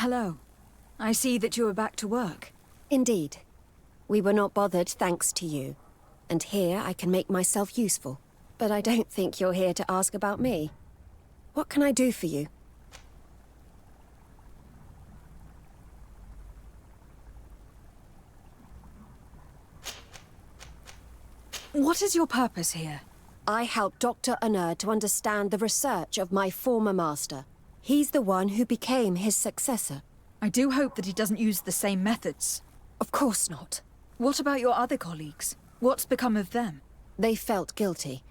Hello. I see that you are back to work. Indeed. We were not bothered thanks to you. And here I can make myself useful. But I don't think you're here to ask about me. What can I do for you? What is your purpose here? I helped Dr. Unur to understand the research of my former master. He's the one who became his successor. I do hope that he doesn't use the same methods. Of course not. What about your other colleagues? What's become of them? They felt guilty.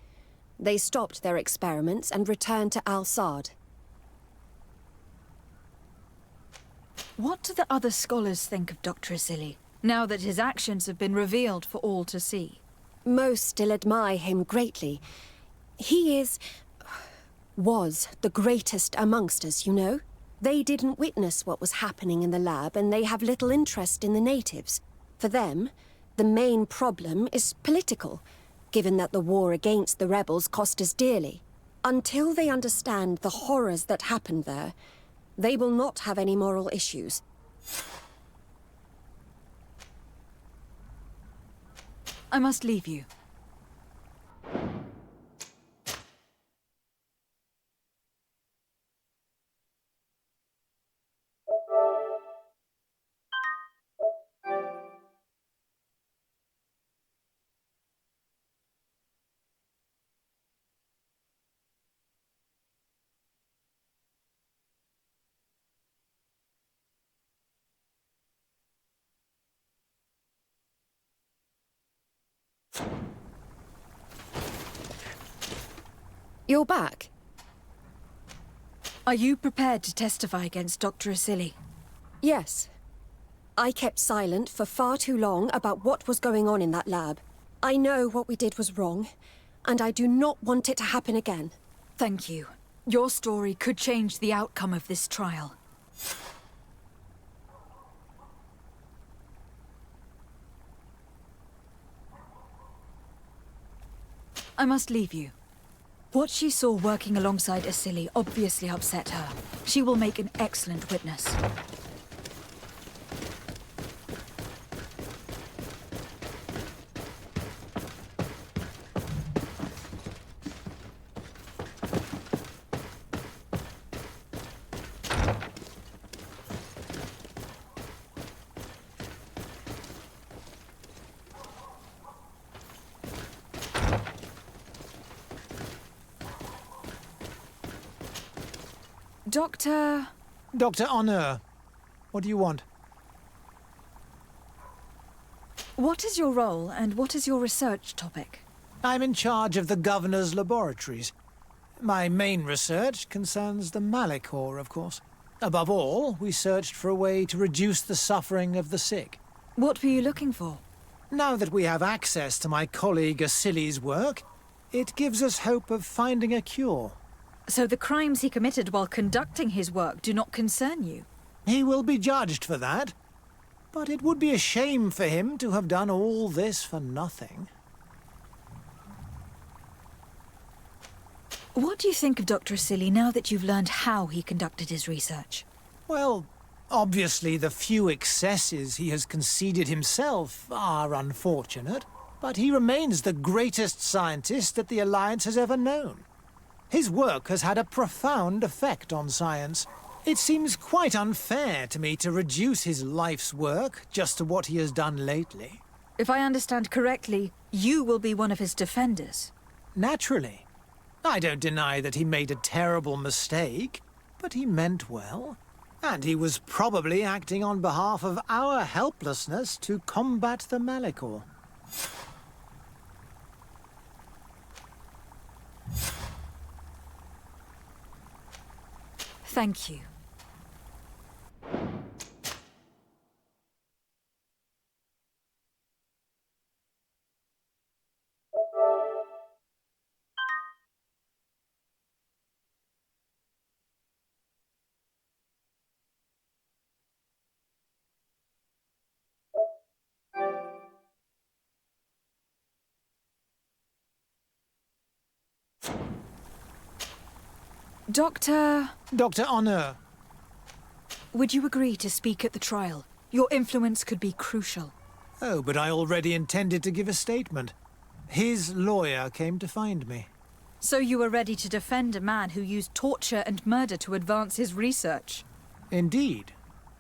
They stopped their experiments and returned to Al-Sad. What do the other scholars think of Dr. Asili, now that his actions have been revealed for all to see? Most still admire him greatly. He was the greatest amongst us, you know? They didn't witness what was happening in the lab, and they have little interest in the natives. For them, the main problem is political, given that the war against the rebels cost us dearly. Until they understand the horrors that happened there, they will not have any moral issues. I must leave you. You're back? Are you prepared to testify against Dr. Asili? Yes. I kept silent for far too long about what was going on in that lab. I know what we did was wrong, and I do not want it to happen again. Thank you. Your story could change the outcome of this trial. I must leave you. What she saw working alongside Asili obviously upset her. She will make an excellent witness. Dr. Unur, what do you want? What is your role and what is your research topic? I'm in charge of the governor's laboratories. My main research concerns the Malicor, of course. Above all, we searched for a way to reduce the suffering of the sick. What were you looking for? Now that we have access to my colleague Asili's work, it gives us hope of finding a cure. So the crimes he committed while conducting his work do not concern you? He will be judged for that. But it would be a shame for him to have done all this for nothing. What do you think of Dr. Asili now that you've learned how he conducted his research? Well, obviously the few excesses he has conceded himself are unfortunate, but he remains the greatest scientist that the Alliance has ever known. His work has had a profound effect on science. It seems quite unfair to me to reduce his life's work just to what he has done lately. If I understand correctly, you will be one of his defenders. Naturally. I don't deny that he made a terrible mistake, but he meant well. And he was probably acting on behalf of our helplessness to combat the Malicor. Thank you. Dr. Unur. Would you agree to speak at the trial? Your influence could be crucial. Oh, but I already intended to give a statement. His lawyer came to find me. So you were ready to defend a man who used torture and murder to advance his research? Indeed,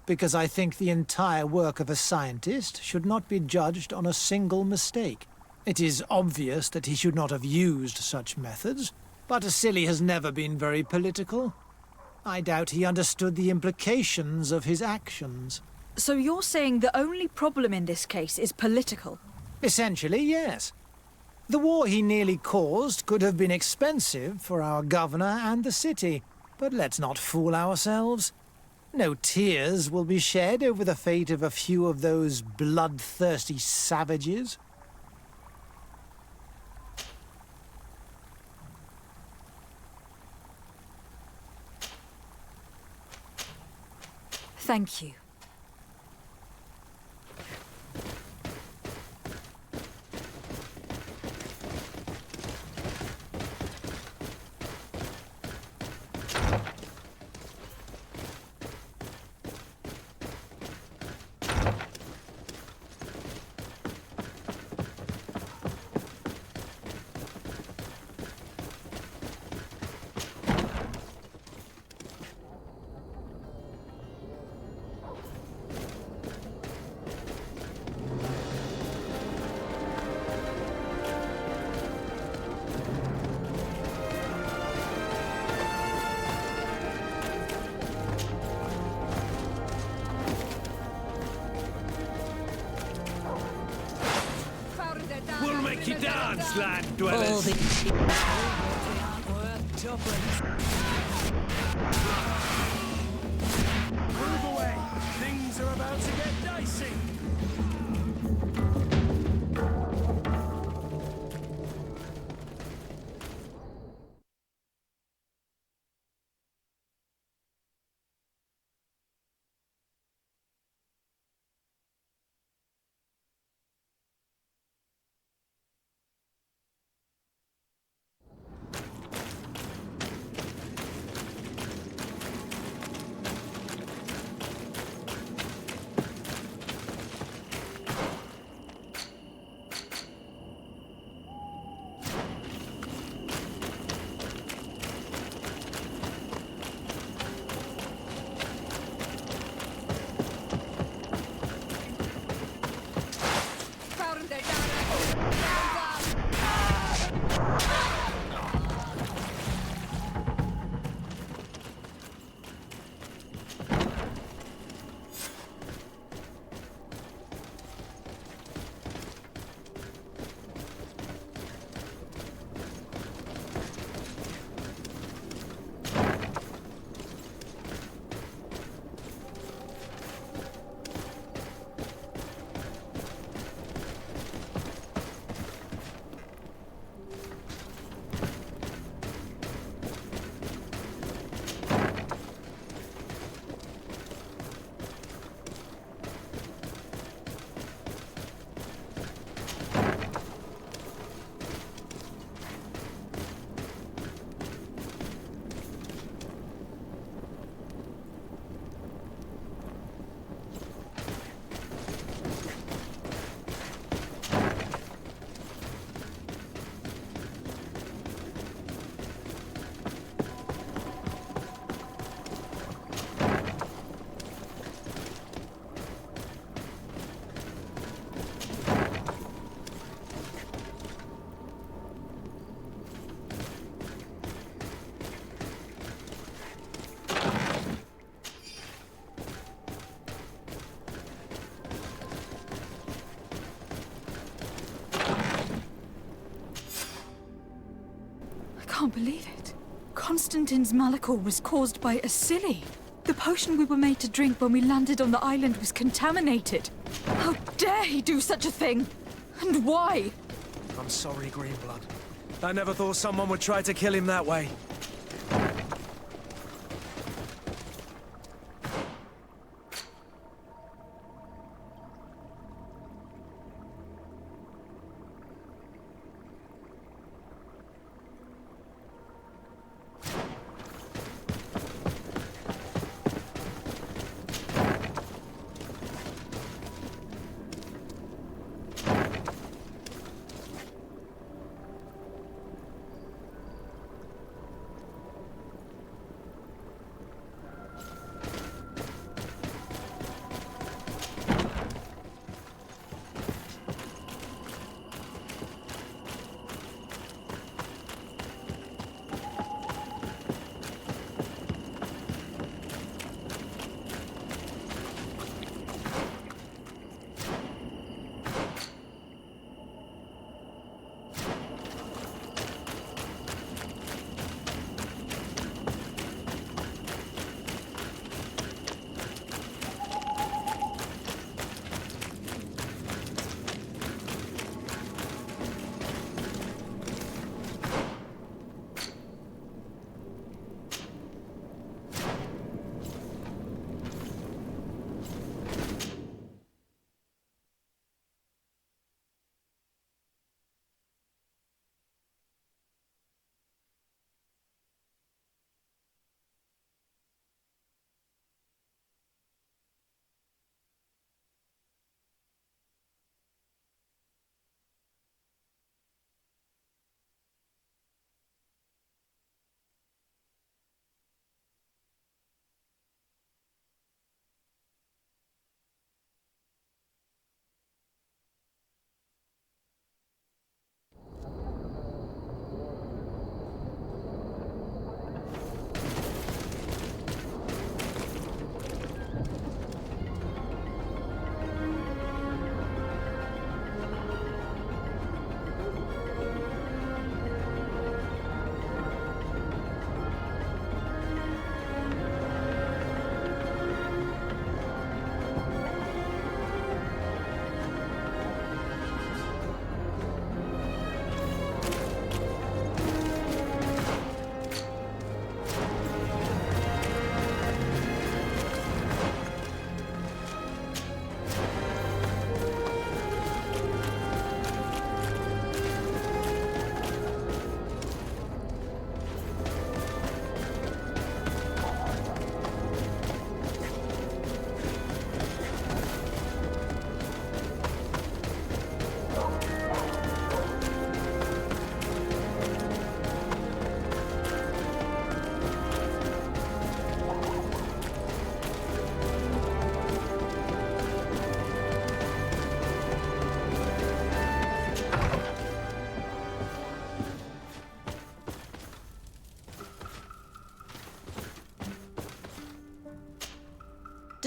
because I think the entire work of a scientist should not be judged on a single mistake. It is obvious that he should not have used such methods, but Asili has never been very political. I doubt he understood the implications of his actions. So you're saying the only problem in this case is political? Essentially, yes. The war he nearly caused could have been expensive for our governor and the city, but let's not fool ourselves. No tears will be shed over the fate of a few of those bloodthirsty savages. Thank you. We'll make you dance, land dwellers. Move away. Things are about to get dicey. Can't believe it. Constantine's malachor was caused by Asili. The potion we were made to drink when we landed on the island was contaminated. How dare he do such a thing? And why? I'm sorry, Greenblood. I never thought someone would try to kill him that way.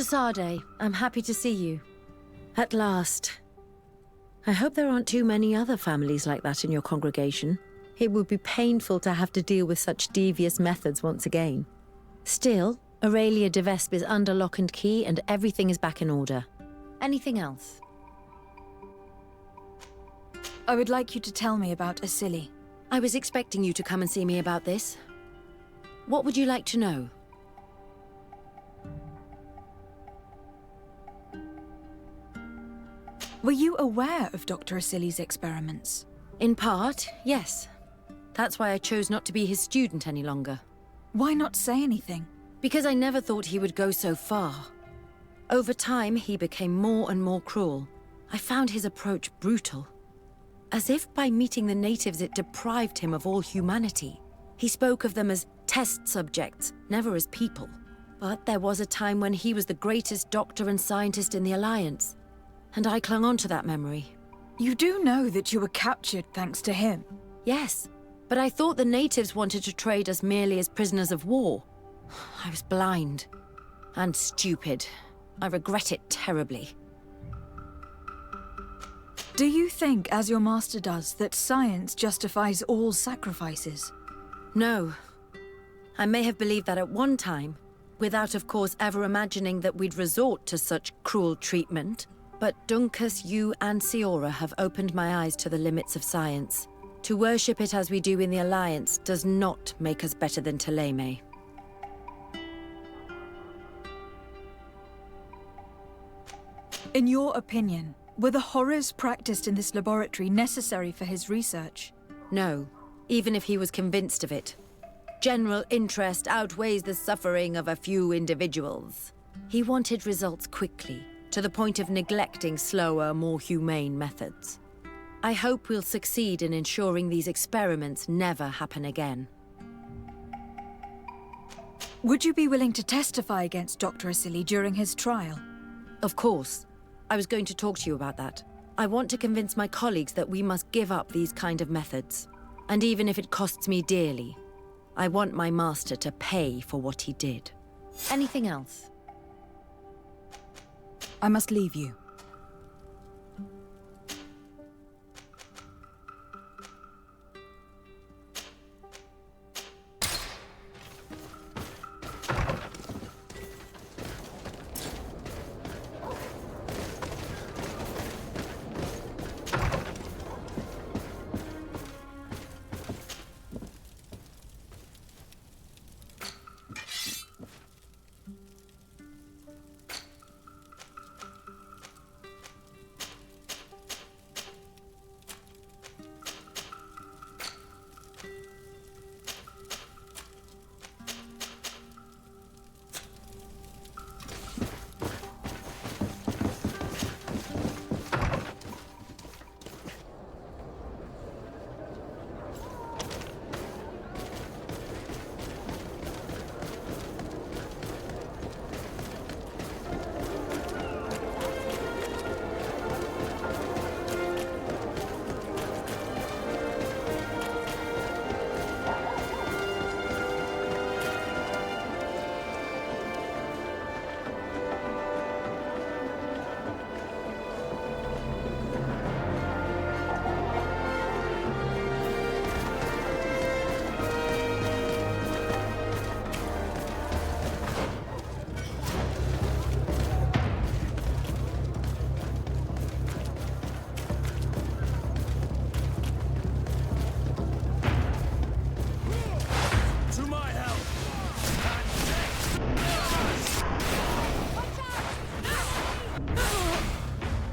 Dr. Sade, I'm happy to see you. At last. I hope there aren't too many other families like that in your congregation. It would be painful to have to deal with such devious methods once again. Still, Aurelia de Vespe is under lock and key and everything is back in order. Anything else? I would like you to tell me about Asili. I was expecting you to come and see me about this. What would you like to know? Were you aware of Dr. Asili's experiments? In part, yes. That's why I chose not to be his student any longer. Why not say anything? Because I never thought he would go so far. Over time, he became more and more cruel. I found his approach brutal. As if by meeting the natives it deprived him of all humanity. He spoke of them as test subjects, never as people. But there was a time when he was the greatest doctor and scientist in the Alliance. And I clung on to that memory. You do know that you were captured thanks to him. Yes, but I thought the natives wanted to trade us merely as prisoners of war. I was blind. And stupid. I regret it terribly. Do you think, as your master does, that science justifies all sacrifices? No. I may have believed that at one time, without of course ever imagining that we'd resort to such cruel treatment. But Dunkus, you and Siora have opened my eyes to the limits of science. To worship it as we do in the Alliance does not make us better than Thélème. In your opinion, were the horrors practiced in this laboratory necessary for his research? No, even if he was convinced of it. General interest outweighs the suffering of a few individuals. He wanted results quickly, to the point of neglecting slower, more humane methods. I hope we'll succeed in ensuring these experiments never happen again. Would you be willing to testify against Dr. Asili during his trial? Of course. I was going to talk to you about that. I want to convince my colleagues that we must give up these kind of methods. And even if it costs me dearly, I want my master to pay for what he did. Anything else? I must leave you.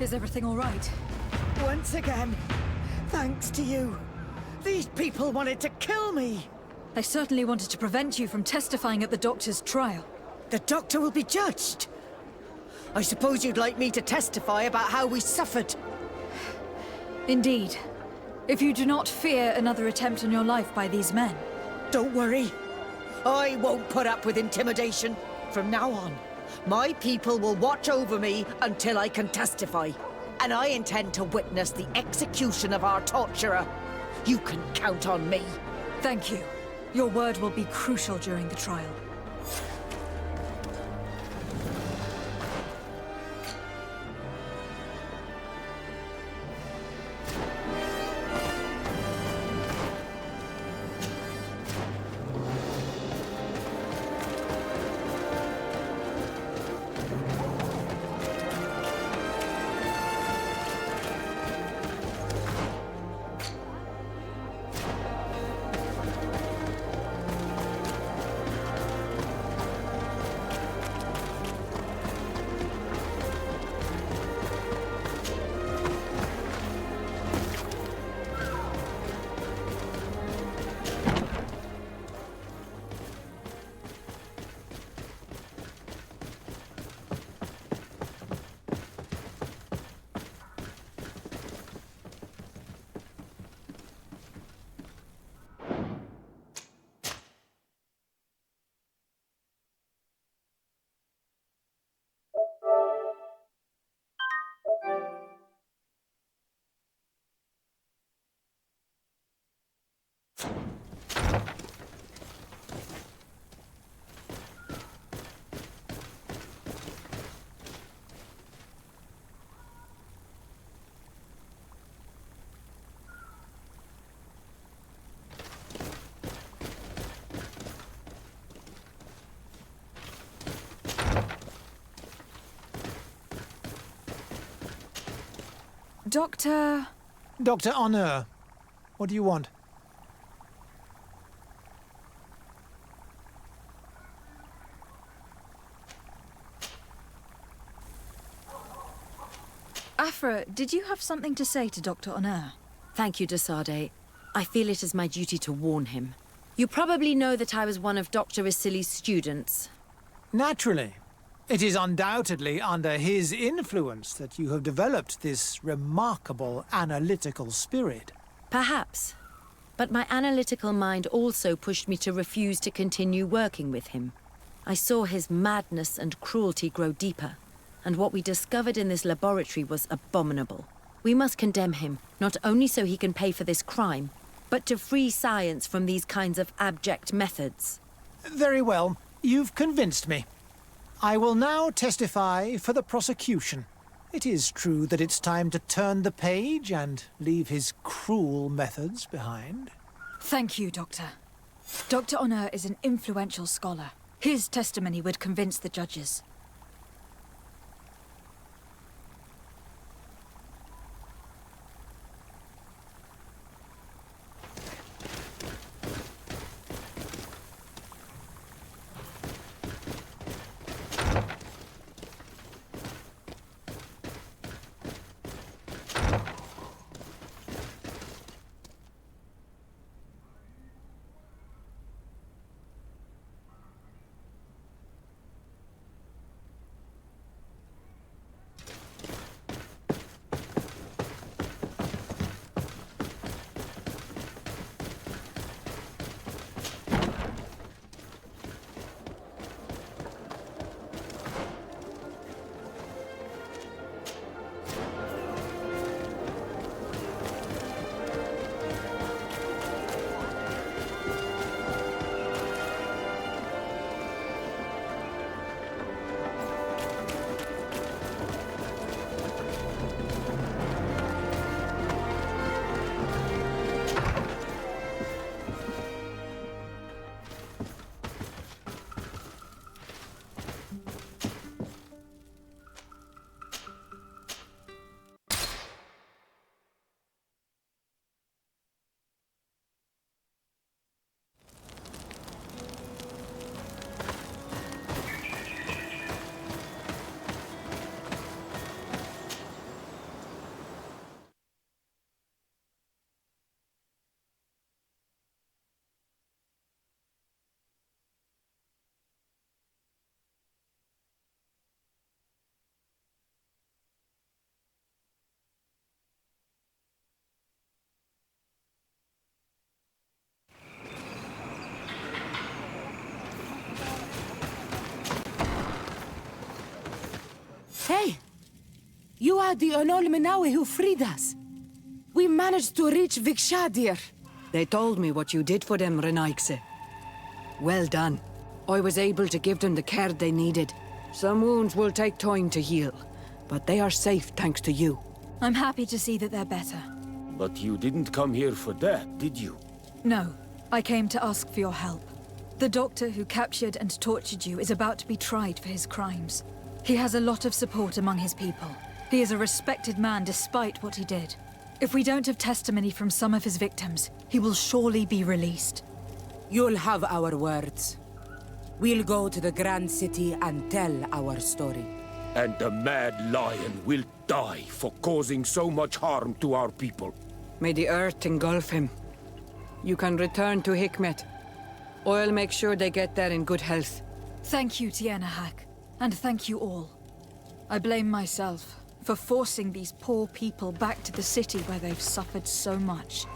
Is everything all right? Once again, thanks to you. These people wanted to kill me. They certainly wanted to prevent you from testifying at the doctor's trial. The doctor will be judged. I suppose you'd like me to testify about how we suffered. Indeed. If you do not fear another attempt on your life by these men. Don't worry. I won't put up with intimidation. From now on, my people will watch over me until I can testify. And I intend to witness the execution of our torturer. You can count on me. Thank you. Your word will be crucial during the trial. Doctor... Dr. Honor, what do you want? Afra, did you have something to say to Dr. Honor? Thank you, de Sade. I feel it is my duty to warn him. You probably know that I was one of Dr. Isili's students. Naturally. It is undoubtedly under his influence that you have developed this remarkable analytical spirit. Perhaps. But my analytical mind also pushed me to refuse to continue working with him. I saw his madness and cruelty grow deeper, and what we discovered in this laboratory was abominable. We must condemn him, not only so he can pay for this crime, but to free science from these kinds of abject methods. Very well. You've convinced me. I will now testify for the prosecution. It is true that it's time to turn the page and leave his cruel methods behind. Thank you, Doctor. Dr. Honor is an influential scholar. His testimony would convince the judges. Hey! You are the Onol Menawe who freed us. We managed to reach Vikshadir. They told me what you did for them, Renaikse. Well done. I was able to give them the care they needed. Some wounds will take time to heal, but they are safe thanks to you. I'm happy to see that they're better. But you didn't come here for that, did you? No, I came to ask for your help. The doctor who captured and tortured you is about to be tried for his crimes. He has a lot of support among his people. He is a respected man despite what he did. If we don't have testimony from some of his victims, he will surely be released. You'll have our words. We'll go to the Grand City and tell our story. And the Mad Lion will die for causing so much harm to our people. May the earth engulf him. You can return to Hikmet. I'll make sure they get there in good health. Thank you, Tiana Hak, and thank you all. I blame myself for forcing these poor people back to the city where they've suffered so much.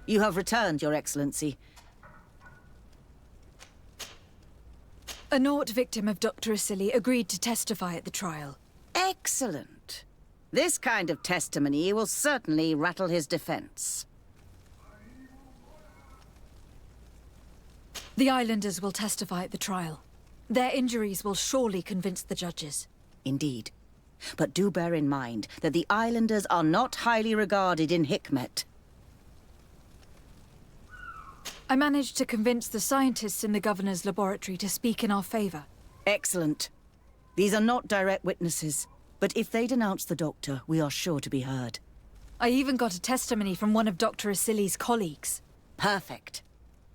You have returned, Your Excellency. A Nort victim of Dr. Asili agreed to testify at the trial. Excellent. This kind of testimony will certainly rattle his defense. The islanders will testify at the trial. Their injuries will surely convince the judges. Indeed. But do bear in mind that the islanders are not highly regarded in Hikmet. I managed to convince the scientists in the governor's laboratory to speak in our favor. Excellent. These are not direct witnesses, but if they denounce the doctor, we are sure to be heard. I even got a testimony from one of Dr. Asili's colleagues. Perfect.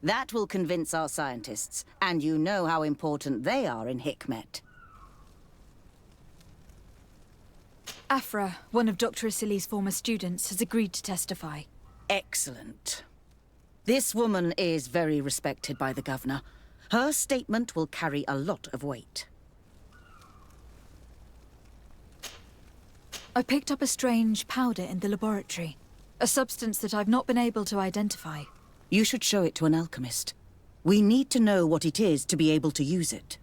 That will convince our scientists, and you know how important they are in Hikmet. Afra, one of Dr. Asili's former students, has agreed to testify. Excellent. This woman is very respected by the governor. Her statement will carry a lot of weight. I picked up a strange powder in the laboratory. A substance that I've not been able to identify. You should show it to an alchemist. We need to know what it is to be able to use it.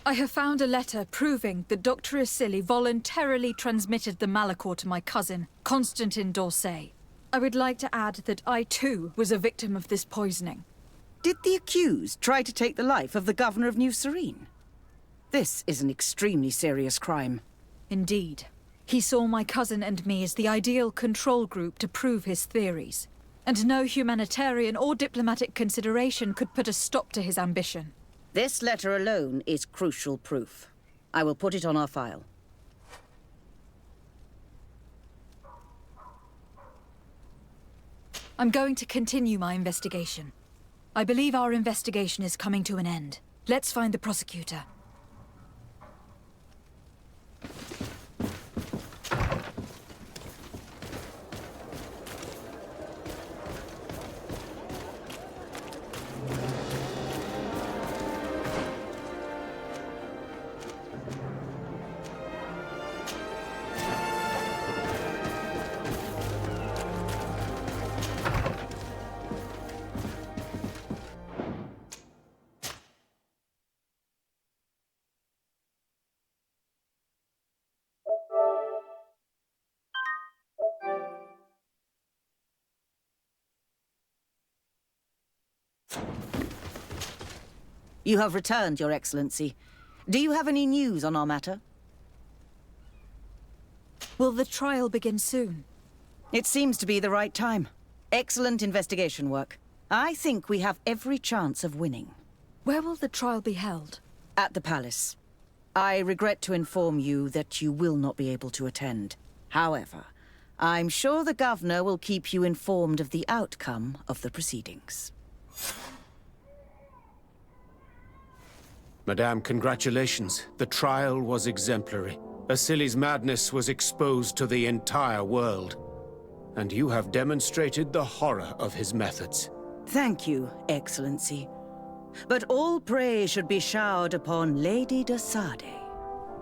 I have found a letter proving that Dr. Asili voluntarily transmitted the Malachor to my cousin, Constantin d'Orsay. I would like to add that I too was a victim of this poisoning. Did the accused try to take the life of the governor of New Serene? This is an extremely serious crime. Indeed. He saw my cousin and me as the ideal control group to prove his theories. And no humanitarian or diplomatic consideration could put a stop to his ambition. This letter alone is crucial proof. I will put it on our file. I'm going to continue my investigation. I believe our investigation is coming to an end. Let's find the prosecutor. You have returned, Your Excellency. Do you have any news on our matter? Will the trial begin soon? It seems to be the right time. Excellent investigation work. I think we have every chance of winning. Where will the trial be held? At the palace. I regret to inform you that you will not be able to attend. However, I'm sure the governor will keep you informed of the outcome of the proceedings. Madame, congratulations. The trial was exemplary. Asili's madness was exposed to the entire world. And you have demonstrated the horror of his methods. Thank you, Excellency. But all praise should be showered upon Lady de Sade.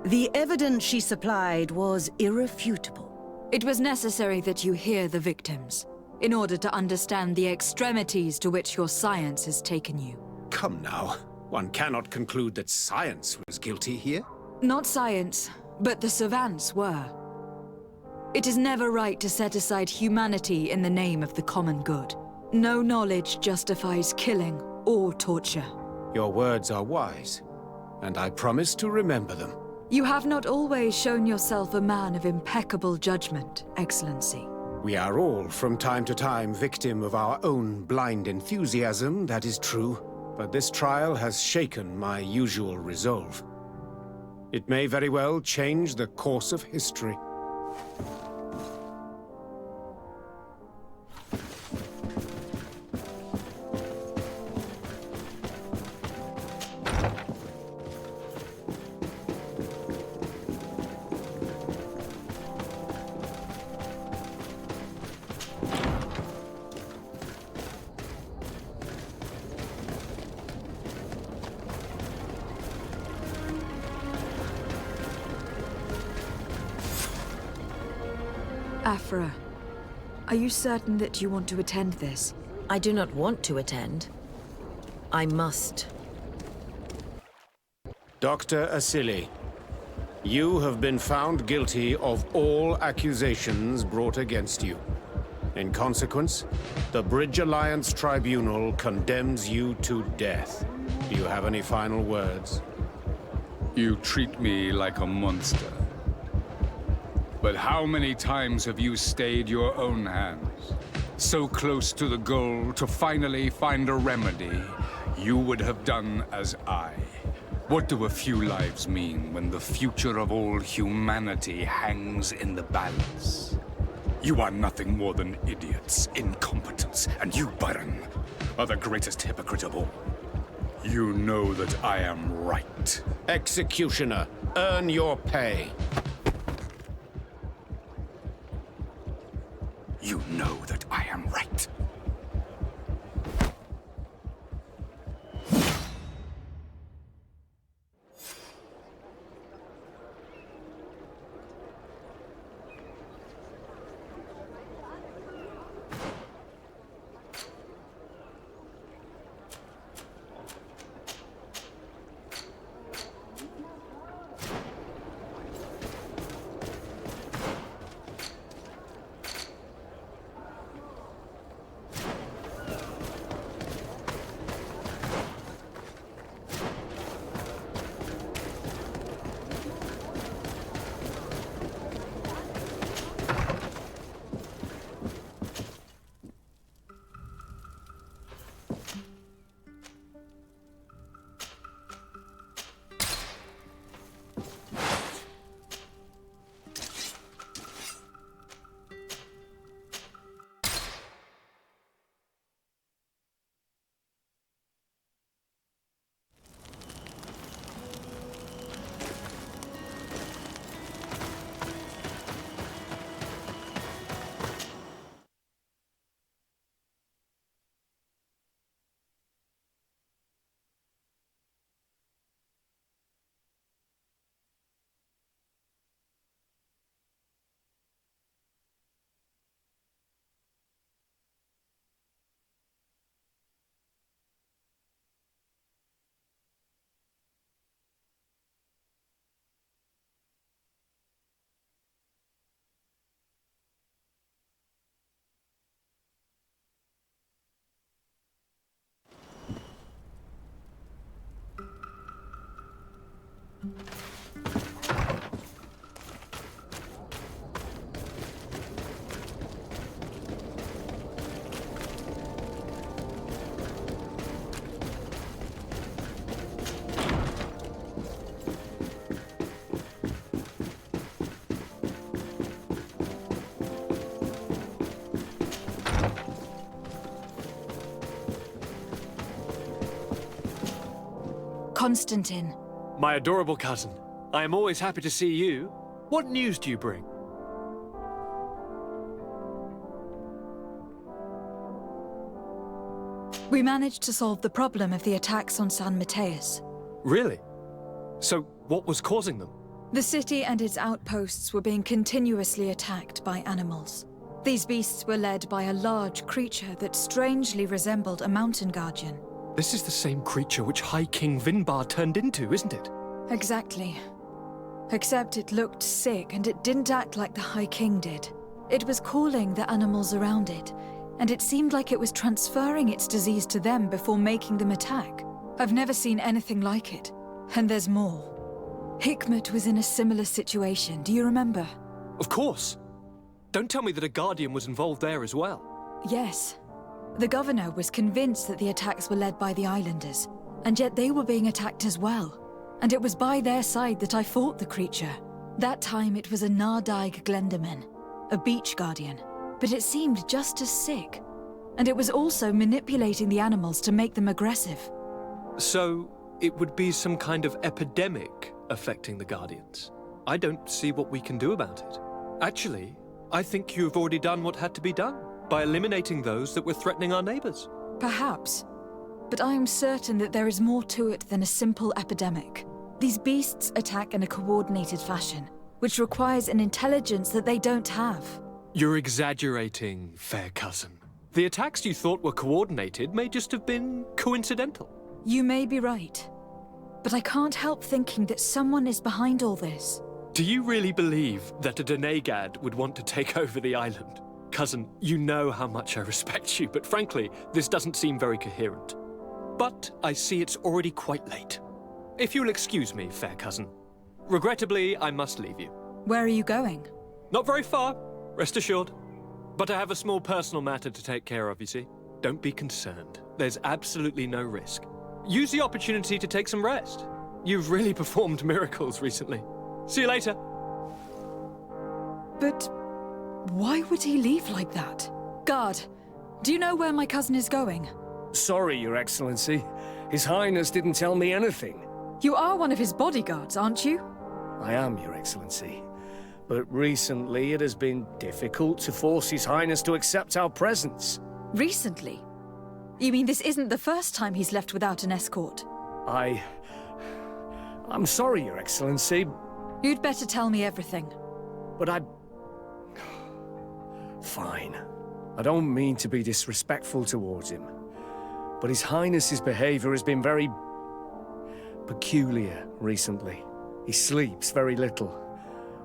The evidence she supplied was irrefutable. It was necessary that you hear the victims, in order to understand the extremities to which your science has taken you. Come now. One cannot conclude that science was guilty here. Not science, but the savants were. It is never right to set aside humanity in the name of the common good. No knowledge justifies killing or torture. Your words are wise, and I promise to remember them. You have not always shown yourself a man of impeccable judgment, Excellency. We are all, from time to time, victim of our own blind enthusiasm, that is true. But this trial has shaken my usual resolve. It may very well change the course of history. Afra, are you certain that you want to attend this? I do not want to attend. I must. Dr. Asili, you have been found guilty of all accusations brought against you. In consequence, the Bridge Alliance Tribunal condemns you to death. Do you have any final words? You treat me like a monster. But how many times have you stayed your own hands? So close to the goal to finally find a remedy, you would have done as I. What do a few lives mean when the future of all humanity hangs in the balance? You are nothing more than idiots, incompetents, and you, Baron, are the greatest hypocrite of all. You know that I am right. Executioner, earn your pay. You know that I am right. Constantine. My adorable cousin. I am always happy to see you. What news do you bring? We managed to solve the problem of the attacks on San Mateus. Really? So, what was causing them? The city and its outposts were being continuously attacked by animals. These beasts were led by a large creature that strangely resembled a mountain guardian. This is the same creature which High King Vinbar turned into, isn't it? Exactly. Except it looked sick and it didn't act like the High King did. It was calling the animals around it, and it seemed like it was transferring its disease to them before making them attack. I've never seen anything like it. And there's more. Hikmet was in a similar situation, do you remember? Of course. Don't tell me that a Guardian was involved there as well. Yes. The governor was convinced that the attacks were led by the islanders, and yet they were being attacked as well. And it was by their side that I fought the creature. That time it was a Nardaig Glenderman, a beach guardian, but it seemed just as sick. And it was also manipulating the animals to make them aggressive. So, it would be some kind of epidemic affecting the Guardians. I don't see what we can do about it. Actually, I think you've already done what had to be done, by eliminating those that were threatening our neighbors. Perhaps. But I am certain that there is more to it than a simple epidemic. These beasts attack in a coordinated fashion, which requires an intelligence that they don't have. You're exaggerating, fair cousin. The attacks you thought were coordinated may just have been coincidental. You may be right, but I can't help thinking that someone is behind all this. Do you really believe that a Denegad would want to take over the island? Cousin, you know how much I respect you, but frankly, this doesn't seem very coherent. But I see it's already quite late. If you'll excuse me, fair cousin. Regrettably, I must leave you. Where are you going? Not very far, rest assured. But I have a small personal matter to take care of, you see. Don't be concerned. There's absolutely no risk. Use the opportunity to take some rest. You've really performed miracles recently. See you later. But why would he leave like that? Guard, do you know where my cousin is going? Sorry, Your Excellency. His Highness didn't tell me anything. You are one of his bodyguards, aren't you? I am, Your Excellency. But recently it has been difficult to force His Highness to accept our presence. Recently? You mean this isn't the first time he's left without an escort? I'm sorry, Your Excellency, You'd better tell me everything. but Fine. I don't mean to be disrespectful towards him, but His Highness's behavior has been very peculiar recently. He sleeps very little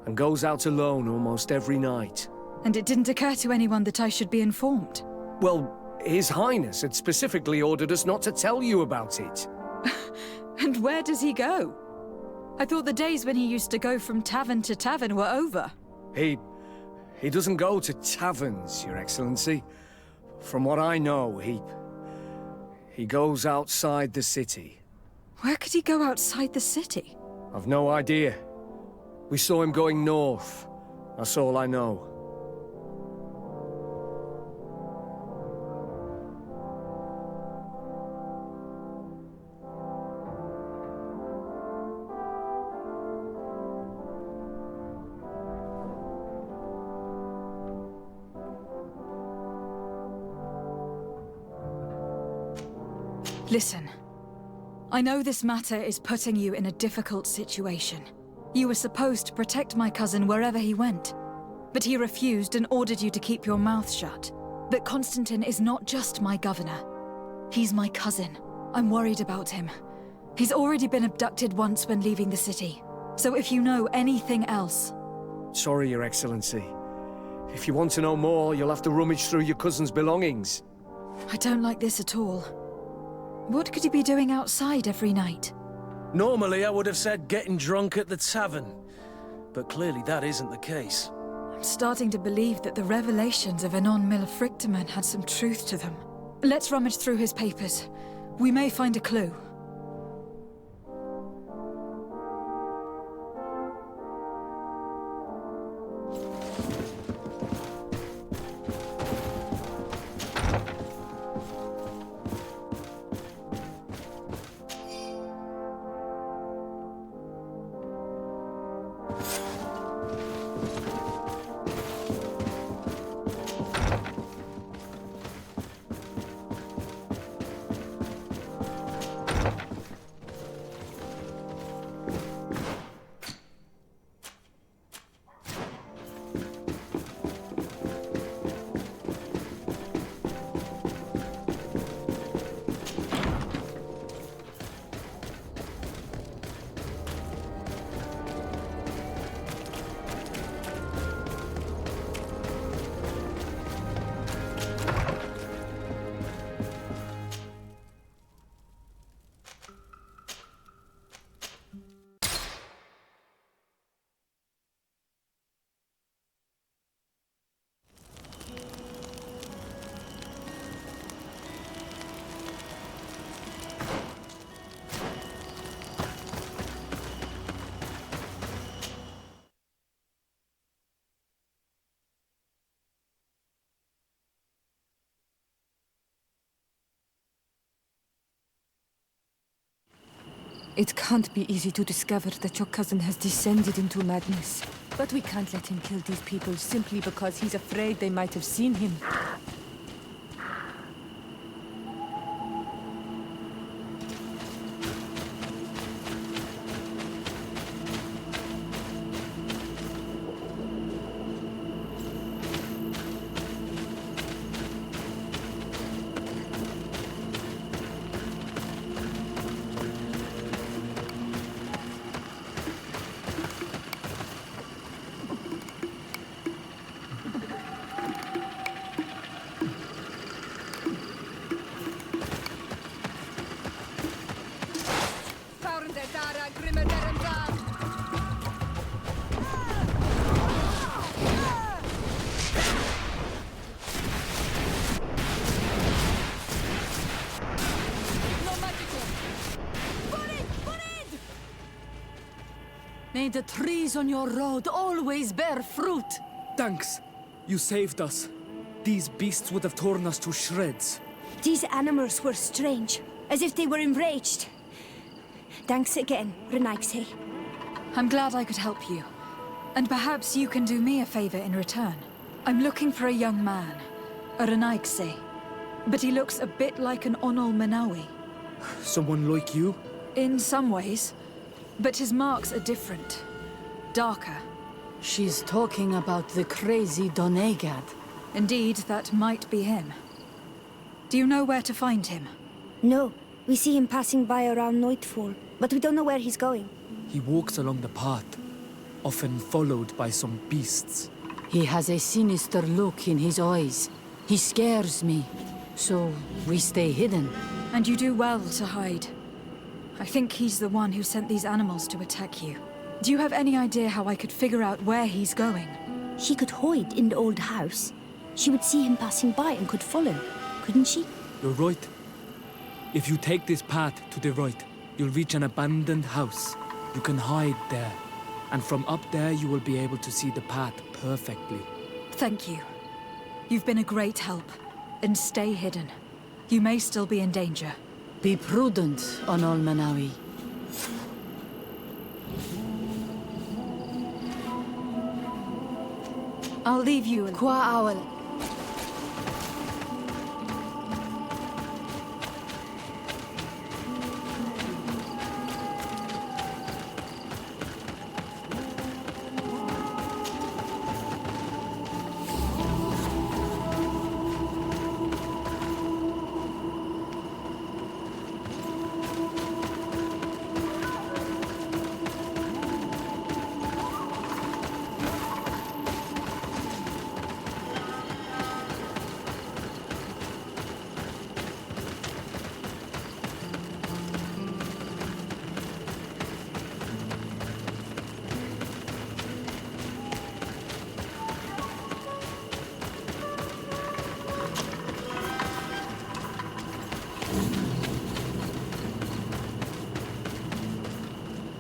and goes out alone almost every night. And it didn't occur to anyone that I should be informed. Well, His Highness had specifically ordered us not to tell you about it. And where does he go? I thought the days when he used to go from tavern to tavern were over. He doesn't go to taverns, Your Excellency. From what I know, he goes outside the city. Where could he go outside the city? I've no idea. We saw him going north. That's all I know. Listen, I know this matter is putting you in a difficult situation. You were supposed to protect my cousin wherever he went, but he refused and ordered you to keep your mouth shut. But Constantine is not just my governor. He's my cousin. I'm worried about him. He's already been abducted once when leaving the city. So if you know anything else... Sorry, Your Excellency. If you want to know more, you'll have to rummage through your cousin's belongings. I don't like this at all. What could he be doing outside every night? Normally, I would have said getting drunk at the tavern. But clearly that isn't the case. I'm starting to believe that the revelations of Anon Millefrictaman had some truth to them. Let's rummage through his papers. We may find a clue. It can't be easy to discover that your cousin has descended into madness. But we can't let him kill these people simply because he's afraid they might have seen him. May the trees on your road always bear fruit. Thanks. You saved us. These beasts would have torn us to shreds. These animals were strange, as if they were enraged. Thanks again, Renaigse. I'm glad I could help you. And perhaps you can do me a favor in return. I'm looking for a young man, a Renaigse. But he looks a bit like an Onol Manawi. Someone like you? In some ways. But his marks are different. Darker. She's talking about the crazy Donegad. Indeed, that might be him. Do you know where to find him? No, we see him passing by around nightfall, but we don't know where he's going. He walks along the path, often followed by some beasts. He has a sinister look in his eyes. He scares me, so we stay hidden. And you do well to hide. I think he's the one who sent these animals to attack you. Do you have any idea how I could figure out where he's going? She could hide in the old house. She would see him passing by and could follow, couldn't she? You're right. If you take this path to the right, you'll reach an abandoned house. You can hide there. And from up there, you will be able to see the path perfectly. Thank you. You've been a great help. And stay hidden. You may still be in danger. Be prudent, Onol Manawi. I'll leave you alone. Qua Owl.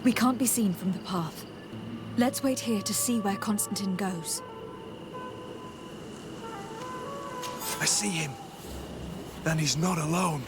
We can't be seen from the path. Let's wait here to see where Constantine goes. I see him. Then he's not alone.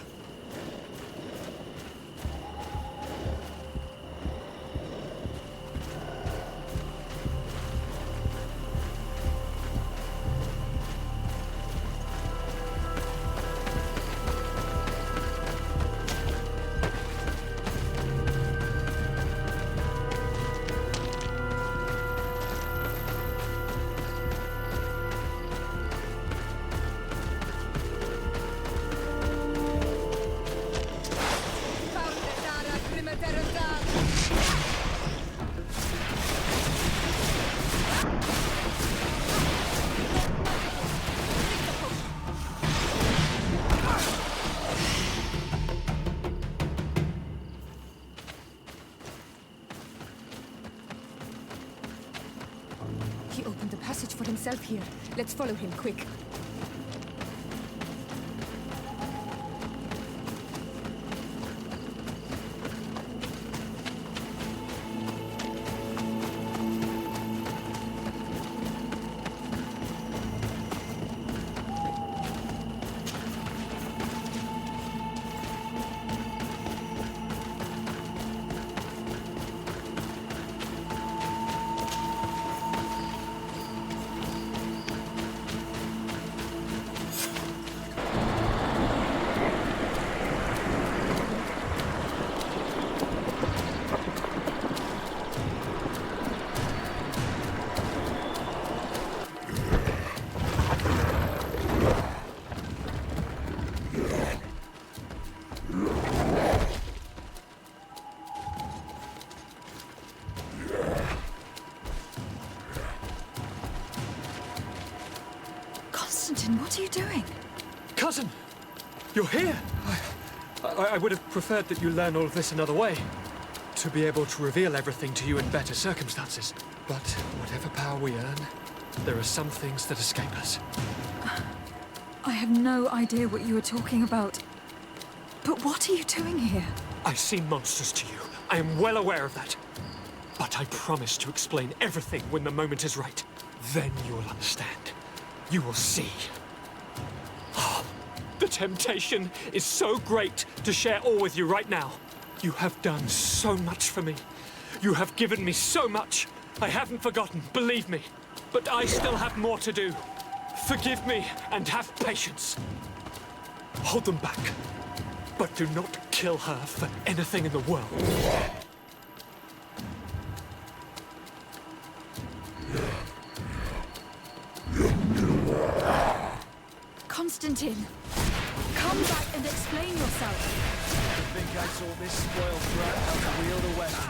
He opened the passage for himself here. Let's follow him, quick. Constantine, what are you doing? Cousin! You're here! I would have preferred that you learn all of this another way. To be able to reveal everything to you in better circumstances. But whatever power we earn, there are some things that escape us. I have no idea what you are talking about. But what are you doing here? I seem monstrous to you. I am well aware of that. But I promise to explain everything when the moment is right. Then you'll understand. You will see. The temptation is so great to share all with you right now. You have done so much for me. You have given me so much. I haven't forgotten, believe me. But I still have more to do. Forgive me and have patience. Hold them back. But do not kill her for anything in the world. Constantine, come back and explain yourself. I think I taught this spoiled brat how to wield a weapon.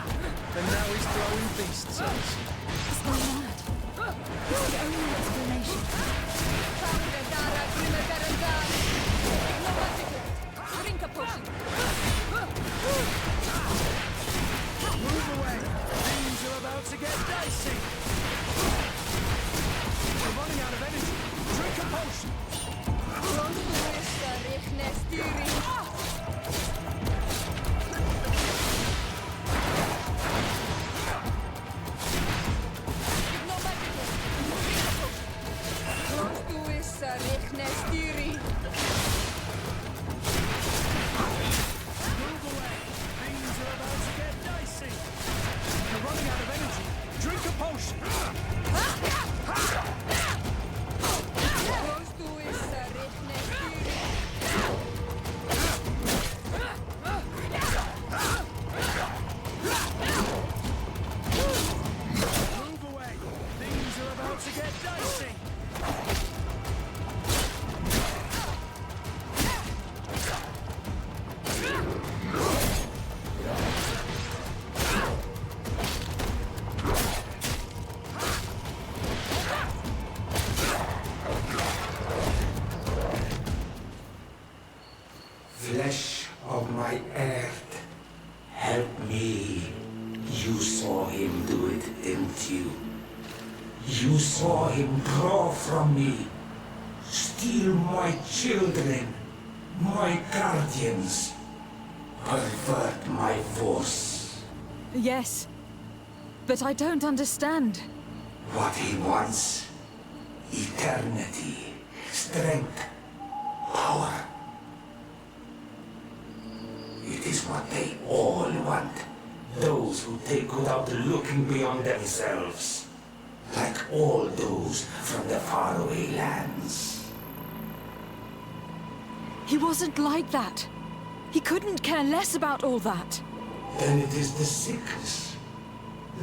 And now he's throwing beasts at us. He's gone mad. It's the only explanation. Drink a potion. Move away! Things are about to get dicey! We're running out of energy. Drink a potion! Move away! Things are about to get dicey! You're running out of energy. Drink a potion! Move away! Things are about to get dicey! Flesh of my earth, help me. You saw him do it, didn't you? You saw him draw from me, steal my children, my guardians, pervert my force. Yes, but I don't understand. What he wants, eternity, strength, power. It is what they all want. Those who take without looking beyond themselves. Like all those from the faraway lands. He wasn't like that. He couldn't care less about all that. Then it is the sickness,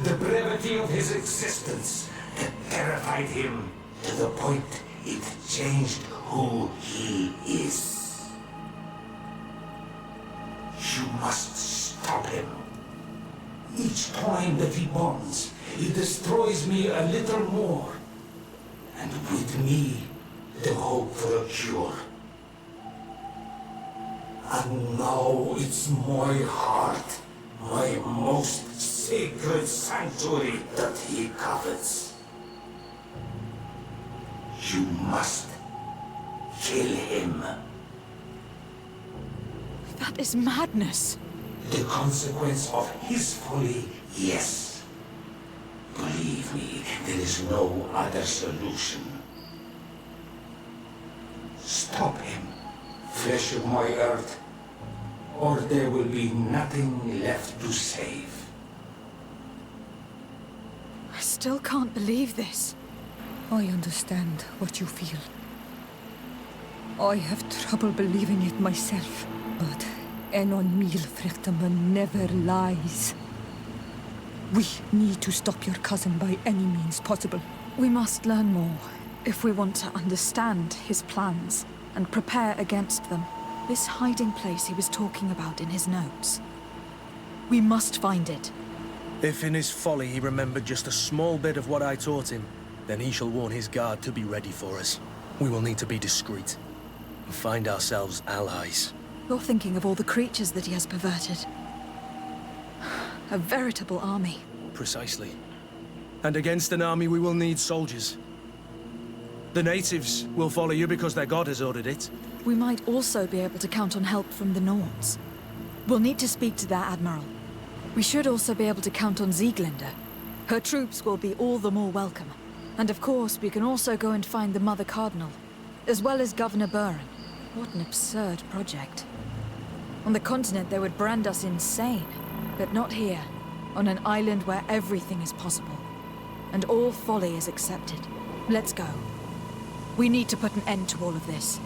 the brevity of his existence that terrified him to the point it changed who he is. You must stop him. Each time that he bonds, he destroys me a little more. And with me, the hope for a cure. And now it's my heart, my most sacred sanctuary that he covets. You must kill him. That is madness. The consequence of his folly, yes. Believe me, there is no other solution. Stop him, flesh of my earth, or there will be nothing left to save. I still can't believe this. I understand what you feel. I have trouble believing it myself, but Enon Milfrechtaman never lies. We need to stop your cousin by any means possible. We must learn more if we want to understand his plans and prepare against them. This hiding place he was talking about in his notes. We must find it. If in his folly he remembered just a small bit of what I taught him, then he shall warn his guard to be ready for us. We will need to be discreet and find ourselves allies. You're thinking of all the creatures that he has perverted. A veritable army. Precisely. And against an army we will need soldiers. The natives will follow you because their god has ordered it. We might also be able to count on help from the Norns. We'll need to speak to their admiral. We should also be able to count on Sieglinde. Her troops will be all the more welcome. And of course, we can also go and find the Mother Cardinal, as well as Governor Buren. What an absurd project. On the continent, they would brand us insane. But not here, on an island where everything is possible. And all folly is accepted. Let's go. We need to put an end to all of this.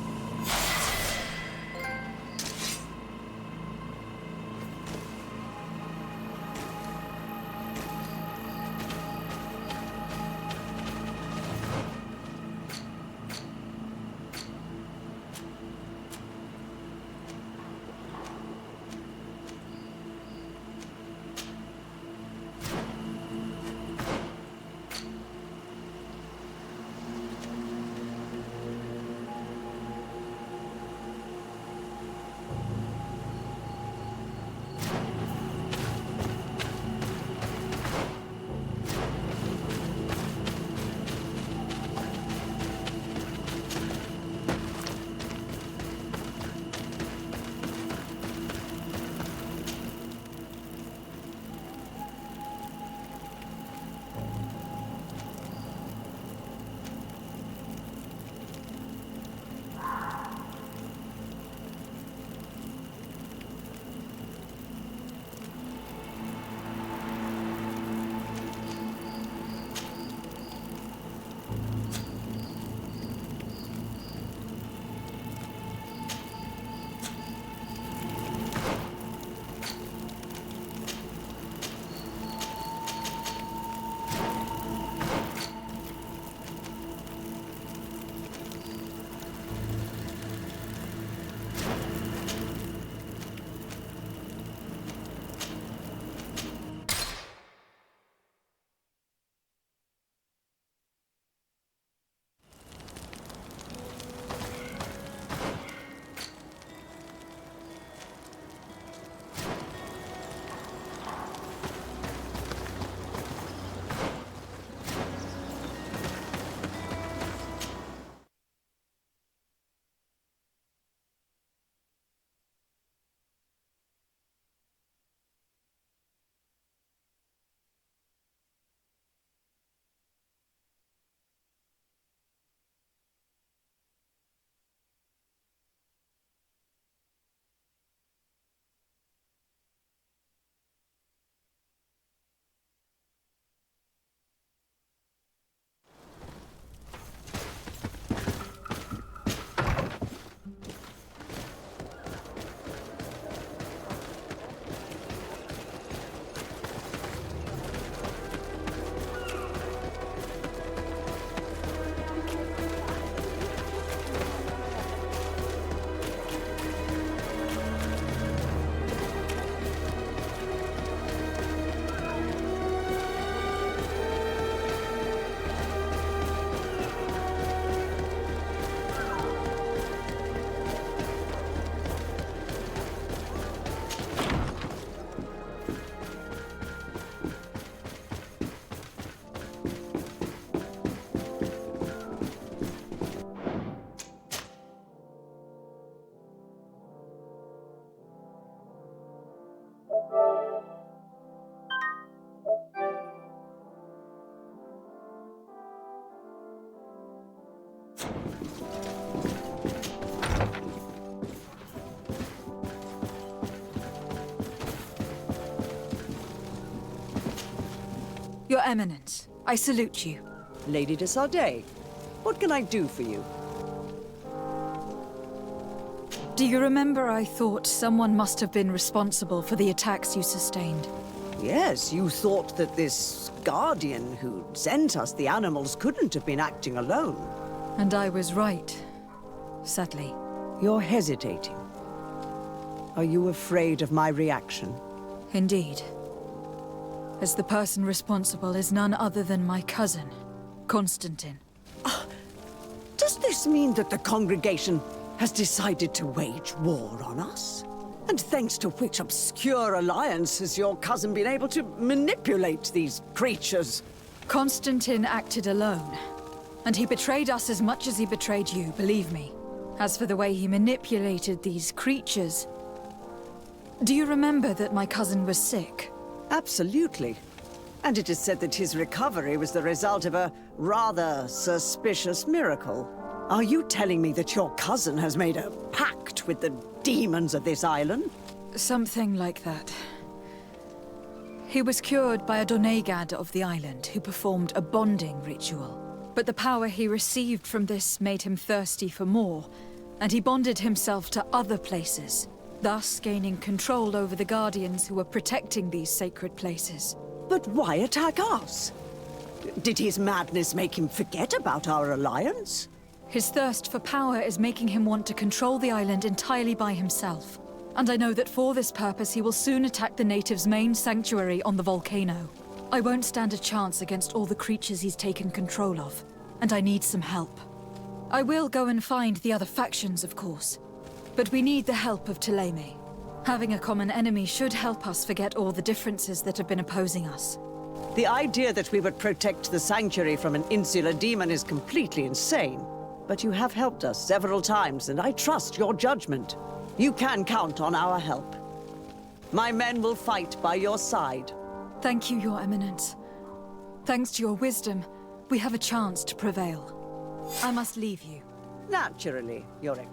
Your Eminence, I salute you. Lady de Sardet, what can I do for you? Do you remember I thought someone must have been responsible for the attacks you sustained? Yes, you thought that this guardian who sent us the animals couldn't have been acting alone. And I was right, sadly. You're hesitating. Are you afraid of my reaction? Indeed. As the person responsible is none other than my cousin, Constantine. Does this mean that the congregation has decided to wage war on us? And thanks to which obscure alliance has your cousin been able to manipulate these creatures? Constantine acted alone. And he betrayed us as much as he betrayed you, believe me. As for the way he manipulated these creatures... Do you remember that my cousin was sick? Absolutely. And it is said that his recovery was the result of a rather suspicious miracle. Are you telling me that your cousin has made a pact with the demons of this island? Something like that. He was cured by a Donegad of the island who performed a bonding ritual. But the power he received from this made him thirsty for more, and he bonded himself to other places, thus gaining control over the Guardians who were protecting these sacred places. But why attack us? Did his madness make him forget about our alliance? His thirst for power is making him want to control the island entirely by himself. And I know that for this purpose he will soon attack the natives' main sanctuary on the volcano. I won't stand a chance against all the creatures he's taken control of, and I need some help. I will go and find the other factions, of course, but we need the help of Ptolemy. Having a common enemy should help us forget all the differences that have been opposing us. The idea that we would protect the sanctuary from an insular demon is completely insane. But you have helped us several times, and I trust your judgment. You can count on our help. My men will fight by your side. Thank you, Your Eminence. Thanks to your wisdom, we have a chance to prevail. I must leave you. Naturally, Yorick.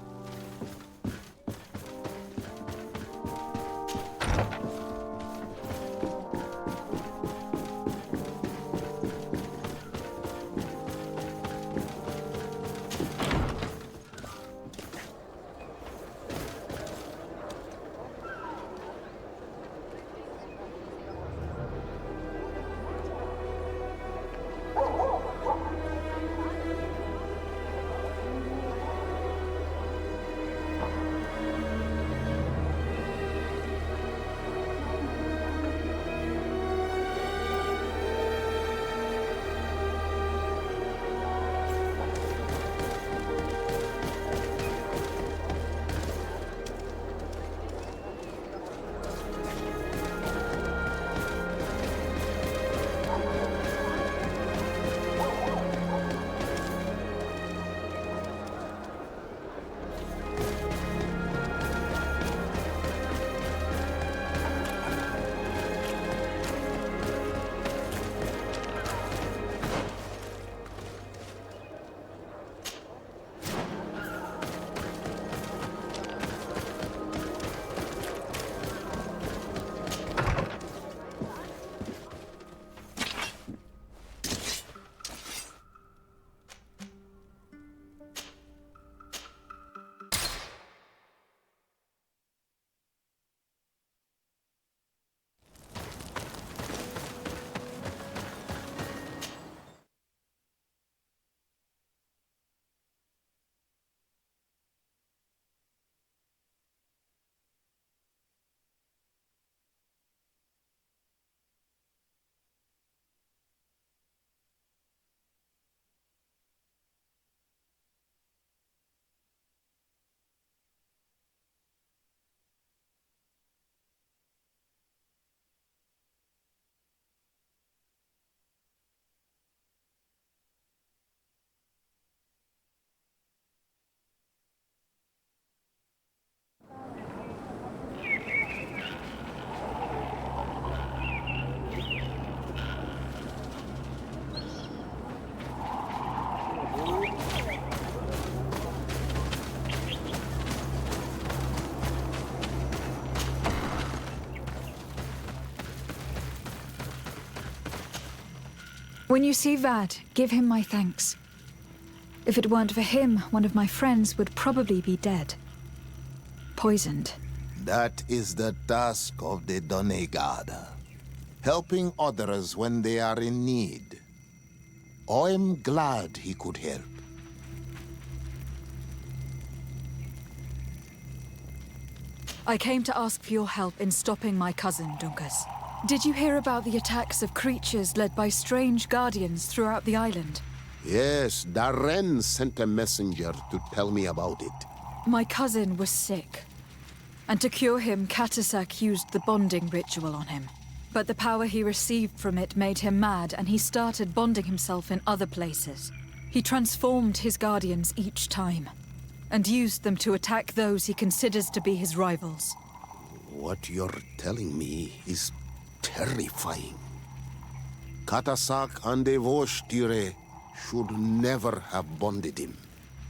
When you see Vad, give him my thanks. If it weren't for him, one of my friends would probably be dead. Poisoned. That is the task of the Donegad. Helping others when they are in need. I'm glad he could help. I came to ask for your help in stopping my cousin, Dunkas. Did you hear about the attacks of creatures led by strange guardians throughout the island? Yes, Darren sent a messenger to tell me about it. My cousin was sick. And to cure him, Katasak used the bonding ritual on him. But the power he received from it made him mad, and he started bonding himself in other places. He transformed his guardians each time, and used them to attack those he considers to be his rivals. What you're telling me is terrifying. Katasak and Devosh should never have bonded him.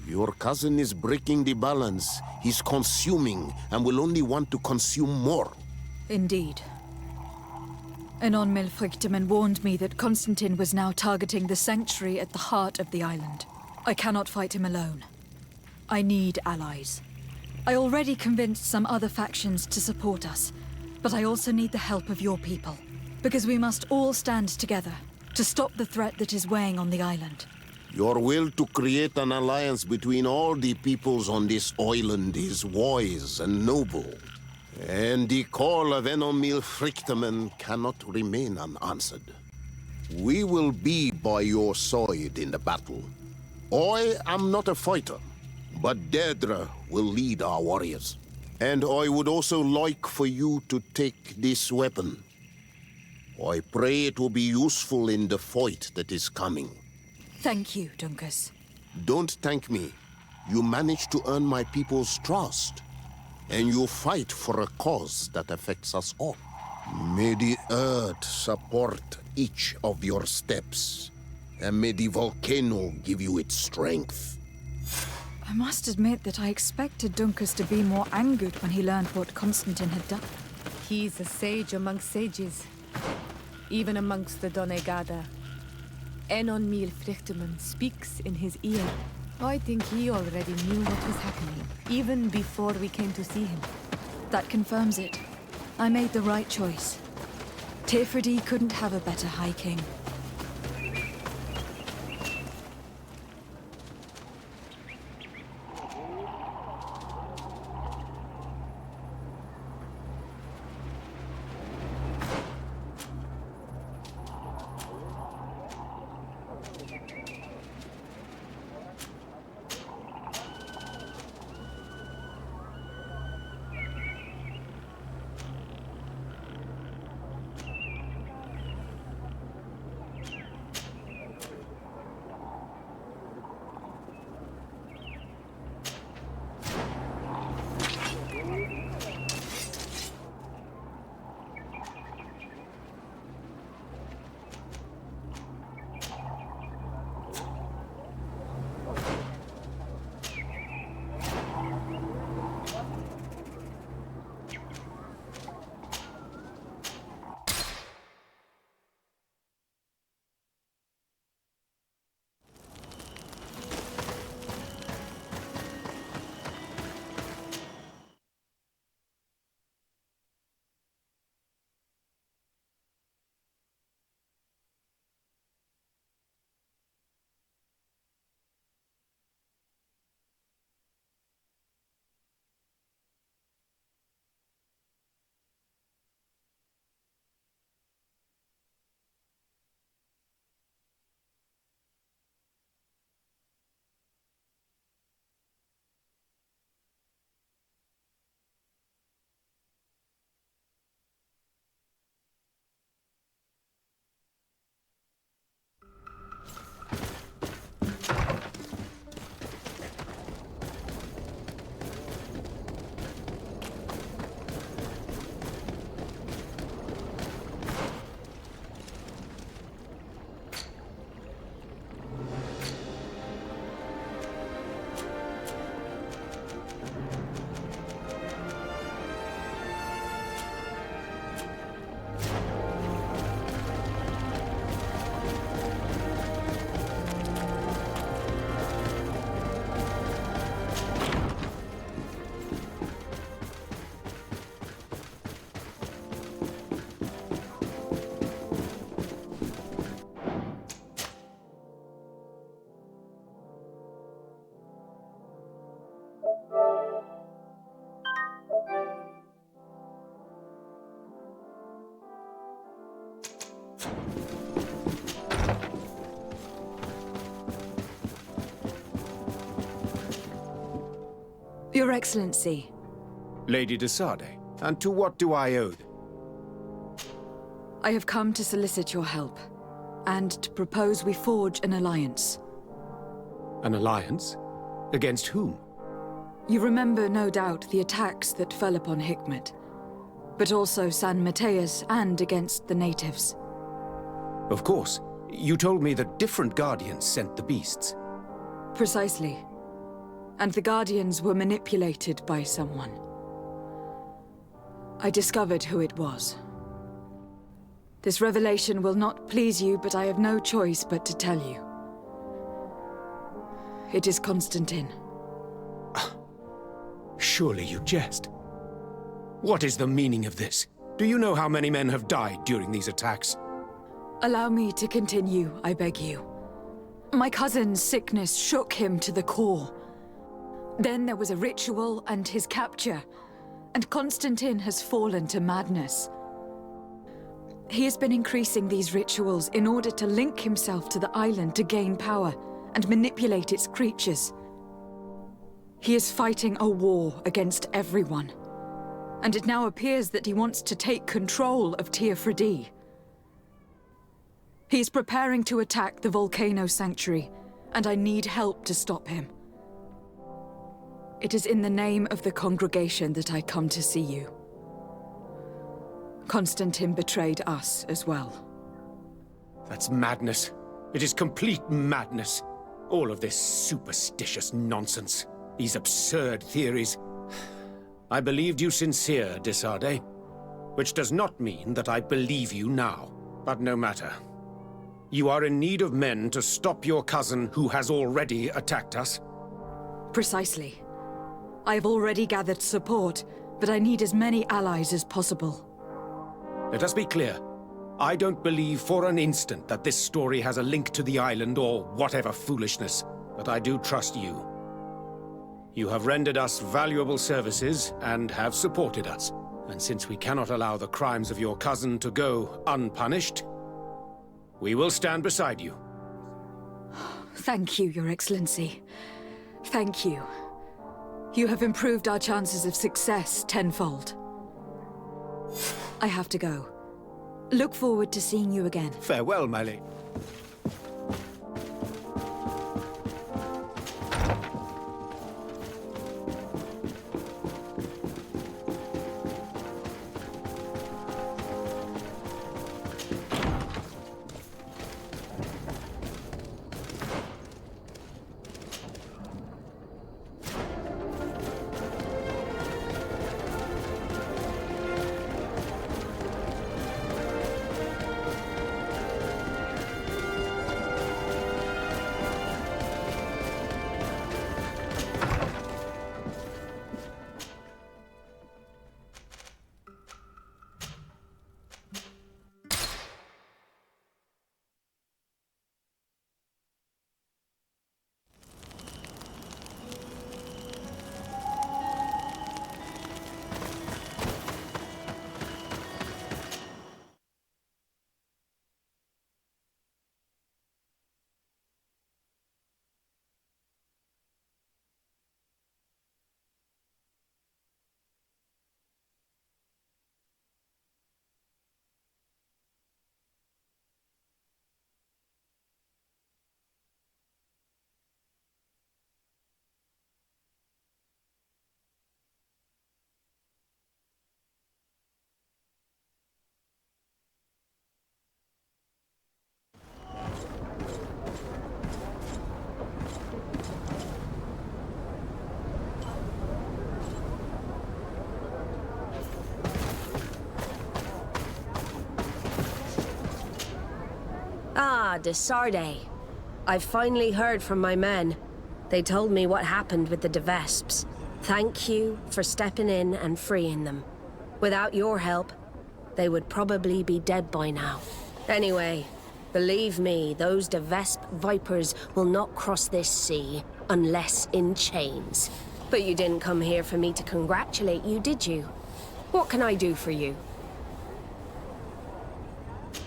Your cousin is breaking the balance. He's consuming and will only want to consume more. Indeed. Enon Milfrichteman warned me that Constantine was now targeting the sanctuary at the heart of the island. I cannot fight him alone. I need allies. I already convinced some other factions to support us, but I also need the help of your people. Because we must all stand together to stop the threat that is weighing on the island. Your will to create an alliance between all the peoples on this island is wise and noble. And the call of Enon Milfrichteman cannot remain unanswered. We will be by your side in the battle. I am not a fighter, but Deirdre will lead our warriors. And I would also like for you to take this weapon. I pray it will be useful in the fight that is coming. Thank you, Dunkus. Don't thank me. You managed to earn my people's trust. And you fight for a cause that affects us all. May the earth support each of your steps. And may the volcano give you its strength. I must admit that I expected Dunkus to be more angered when he learned what Constantine had done. He's a sage amongst sages. Even amongst the Donegada. Enon Milfrichteman speaks in his ear. I think he already knew what was happening, even before we came to see him. That confirms it. I made the right choice. Tifredi couldn't have a better High King. Your Excellency. Lady de Sade, and to what do I owe? I have come to solicit your help, and to propose we forge an alliance. An alliance? Against whom? You remember, no doubt, the attacks that fell upon Hikmet. but also San Mateus and against the natives. Of course. You told me that different Guardians sent the beasts. Precisely. And the Guardians were manipulated by someone. I discovered who it was. This revelation will not please you, but I have no choice but to tell you. It is Constantine. Surely you jest. What is the meaning of this? Do you know how many men have died during these attacks? Allow me to continue, I beg you. My cousin's sickness shook him to the core. Then there was a ritual and his capture, and Constantine has fallen to madness. He has been increasing these rituals in order to link himself to the island to gain power and manipulate its creatures. He is fighting a war against everyone, and it now appears that he wants to take control of Teofridi. He is preparing to attack the volcano sanctuary, and I need help to stop him. It is in the name of the congregation that I come to see you. Constantine betrayed us as well. That's madness. It is complete madness. All of this superstitious nonsense. These absurd theories. I believed you sincere, Desade. Which does not mean that I believe you now. But no matter. You are in need of men to stop your cousin who has already attacked us? Precisely. I have already gathered support, but I need as many allies as possible. Let us be clear. I don't believe for an instant that this story has a link to the island or whatever foolishness, but I do trust you. You have rendered us valuable services and have supported us. And since we cannot allow the crimes of your cousin to go unpunished, we will stand beside you. Thank you, Your Excellency. Thank you. You have improved our chances of success tenfold. I have to go. Look forward to seeing you again. Farewell, my lady. Ah, Desarde. I've finally heard from my men. They told me what happened with the De Vesps. Thank you for stepping in and freeing them. Without your help, they would probably be dead by now. Anyway, believe me, those De Vesp vipers will not cross this sea unless in chains. But you didn't come here for me to congratulate you, did you? What can I do for you?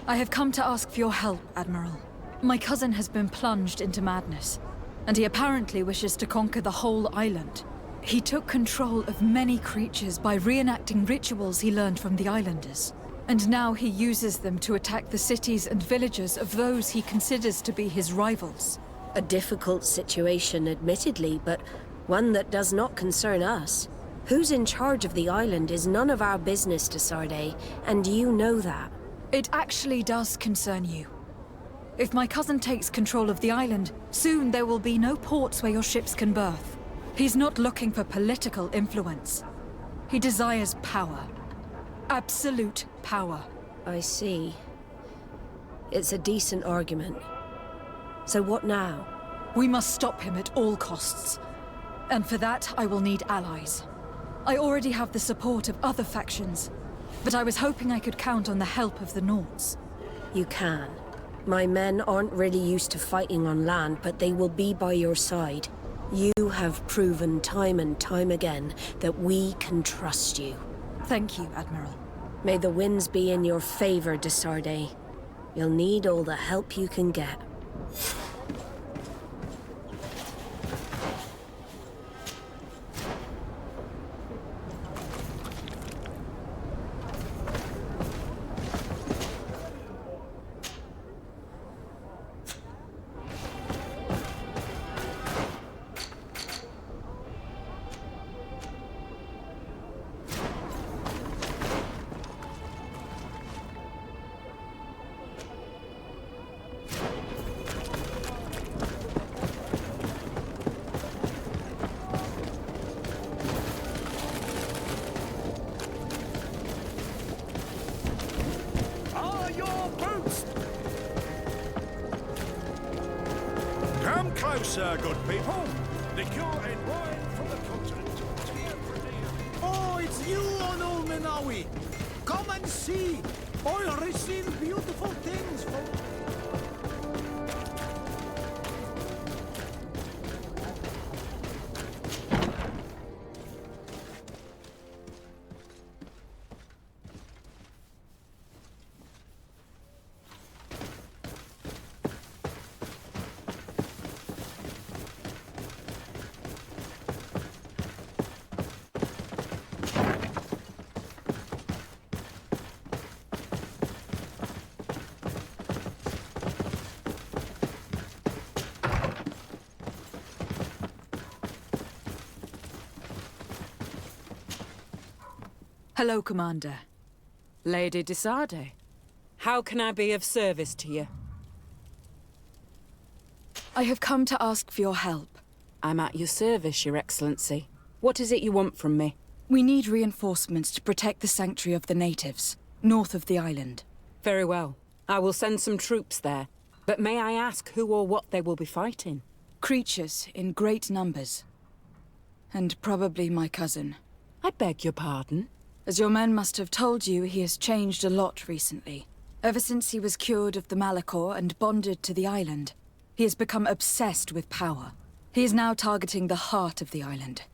I have come to ask for your help, Admiral. My cousin has been plunged into madness, and he apparently wishes to conquer the whole island. He took control of many creatures by reenacting rituals he learned from the islanders. And now he uses them to attack the cities and villages of those he considers to be his rivals. A difficult situation, admittedly, but one that does not concern us. Who's in charge of the island is none of our business, Desarde, and you know that. It actually does concern you. If my cousin takes control of the island, soon there will be no ports where your ships can berth. He's not looking for political influence. He desires power. Absolute power. I see. It's a decent argument. So what now? We must stop him at all costs. And for that, I will need allies. I already have the support of other factions, but I was hoping I could count on the help of the Nords. You can. My men aren't really used to fighting on land, but they will be by your side. You have proven time and time again that we can trust you. Thank you, Admiral. May the winds be in your favor, Desarde. You'll need all the help you can get. Come closer, good people. Liquor and wine from the continent. Oh, it's you, Onul Menawi. Come and see. I'll receive beautiful things from... Hello, Commander. Lady Desarde, how can I be of service to you? I have come to ask for your help. I'm at your service, Your Excellency. What is it you want from me? We need reinforcements to protect the sanctuary of the natives, north of the island. Very well. I will send some troops there. But may I ask who or what they will be fighting? Creatures in great numbers. And probably my cousin. I beg your pardon? As your men must have told you, he has changed a lot recently. Ever since he was cured of the Malachor and bonded to the island, he has become obsessed with power. He is now targeting the heart of the island.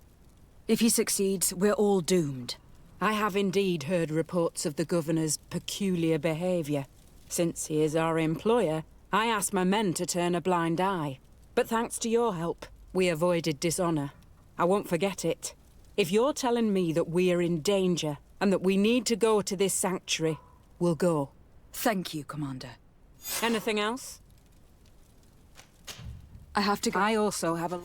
If he succeeds, we're all doomed. I have indeed heard reports of the Governor's peculiar behavior. Since he is our employer, I asked my men to turn a blind eye. But thanks to your help, we avoided dishonor. I won't forget it. If you're telling me that we are in danger, and that we need to go to this sanctuary, we'll go. Thank you, Commander. Anything else? I have to go. I also have a...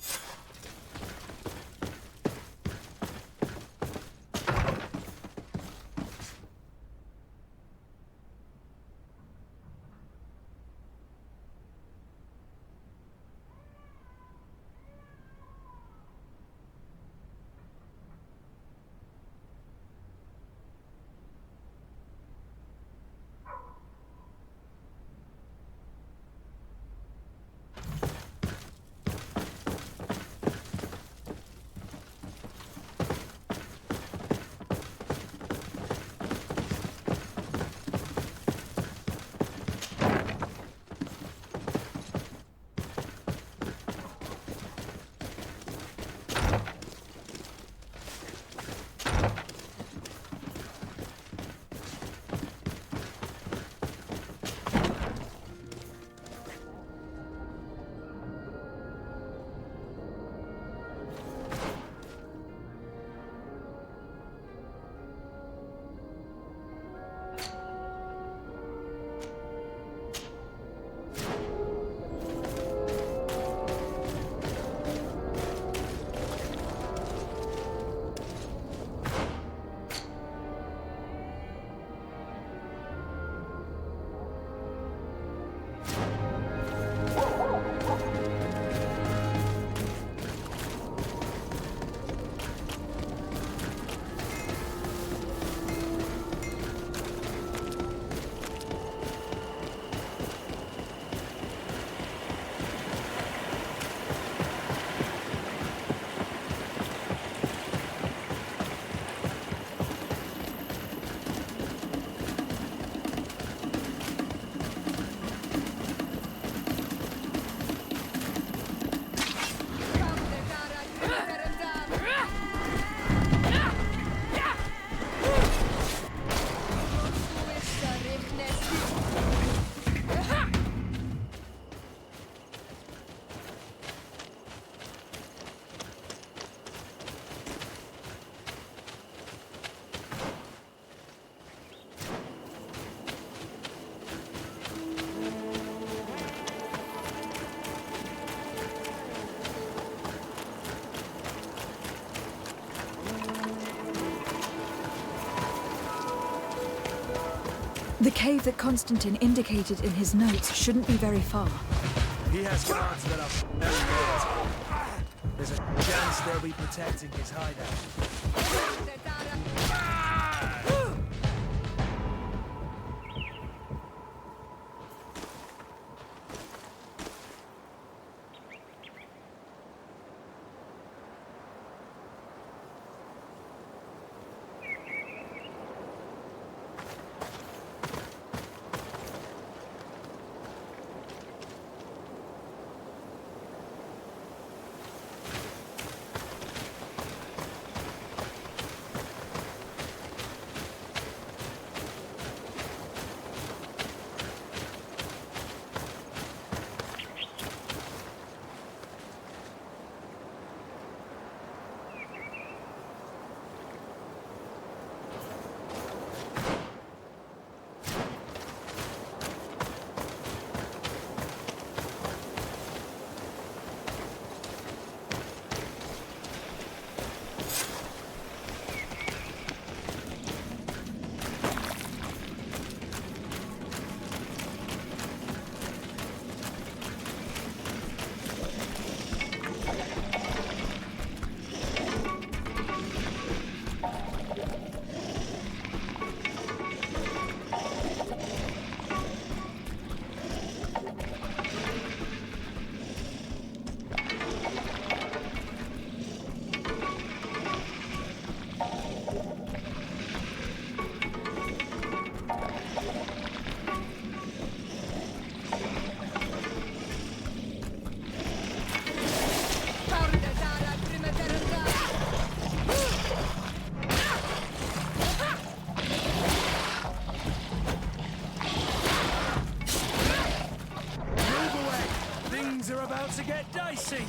The cave that Constantine indicated in his notes shouldn't be very far. He has guards that are very good. There's a chance they'll be protecting his hideout. To get dicey.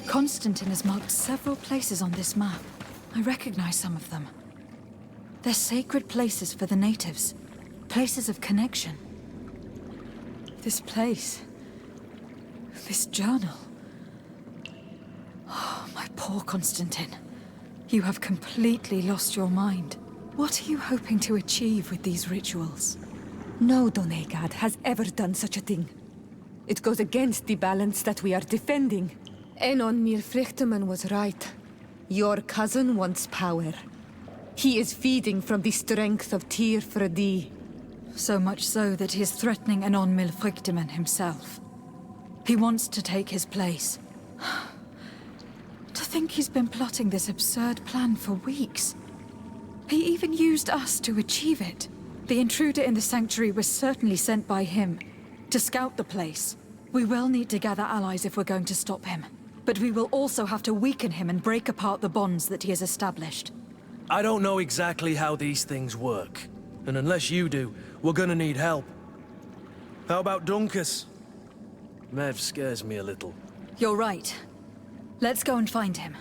Constantine has marked several places on this map. I recognize some of them. They're sacred places for the natives. Places of connection. This place. This journal. Oh, my poor Constantine. You have completely lost your mind. What are you hoping to achieve with these rituals? No Donegad has ever done such a thing. It goes against the balance that we are defending. Enon Mirfrichteman was right. Your cousin wants power. He is feeding from the strength of Tyr Fredi. So much so that he is threatening Enon Mirfrichteman himself. He wants to take his place. To think he's been plotting this absurd plan for weeks. He even used us to achieve it. The intruder in the sanctuary was certainly sent by him to scout the place. We will need to gather allies if we're going to stop him. But we will also have to weaken him and break apart the bonds that he has established. I don't know exactly how these things work. And unless you do, we're gonna need help. How about Dunkus? Mev scares me a little. You're right. Let's go and find him.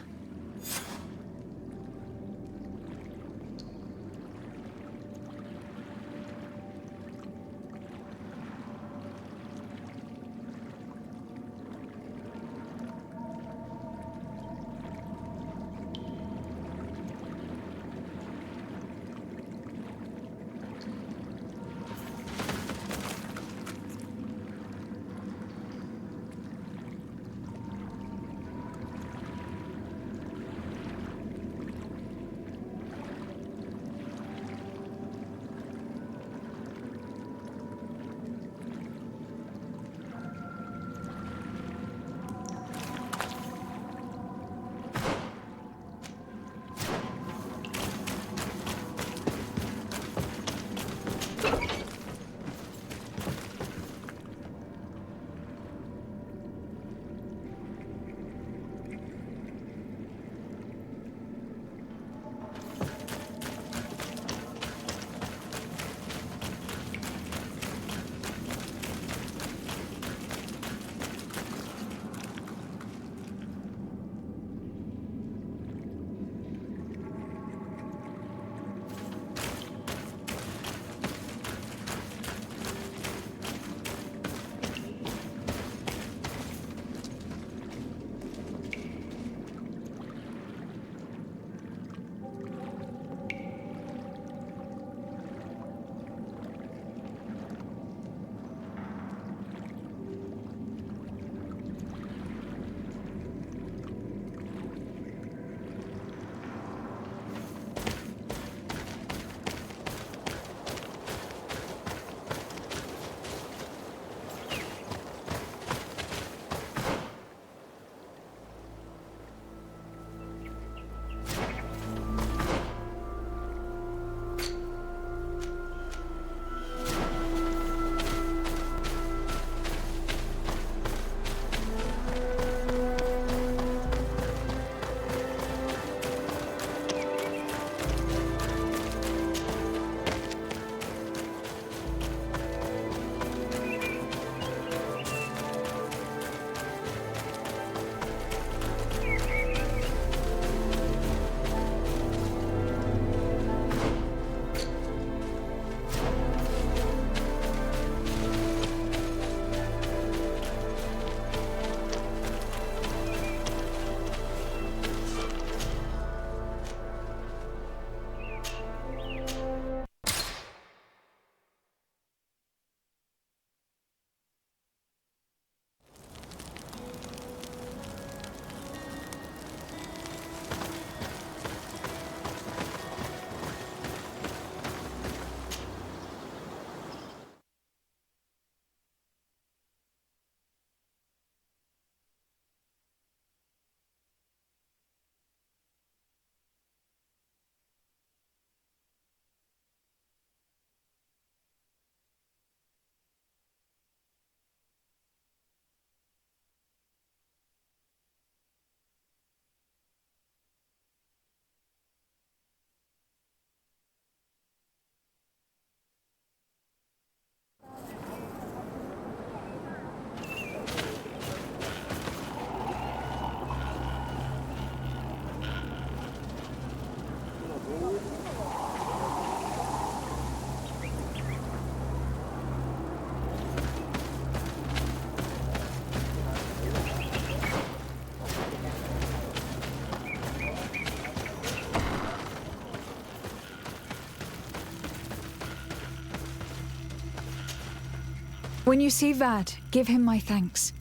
When you see Vad, give him my thanks.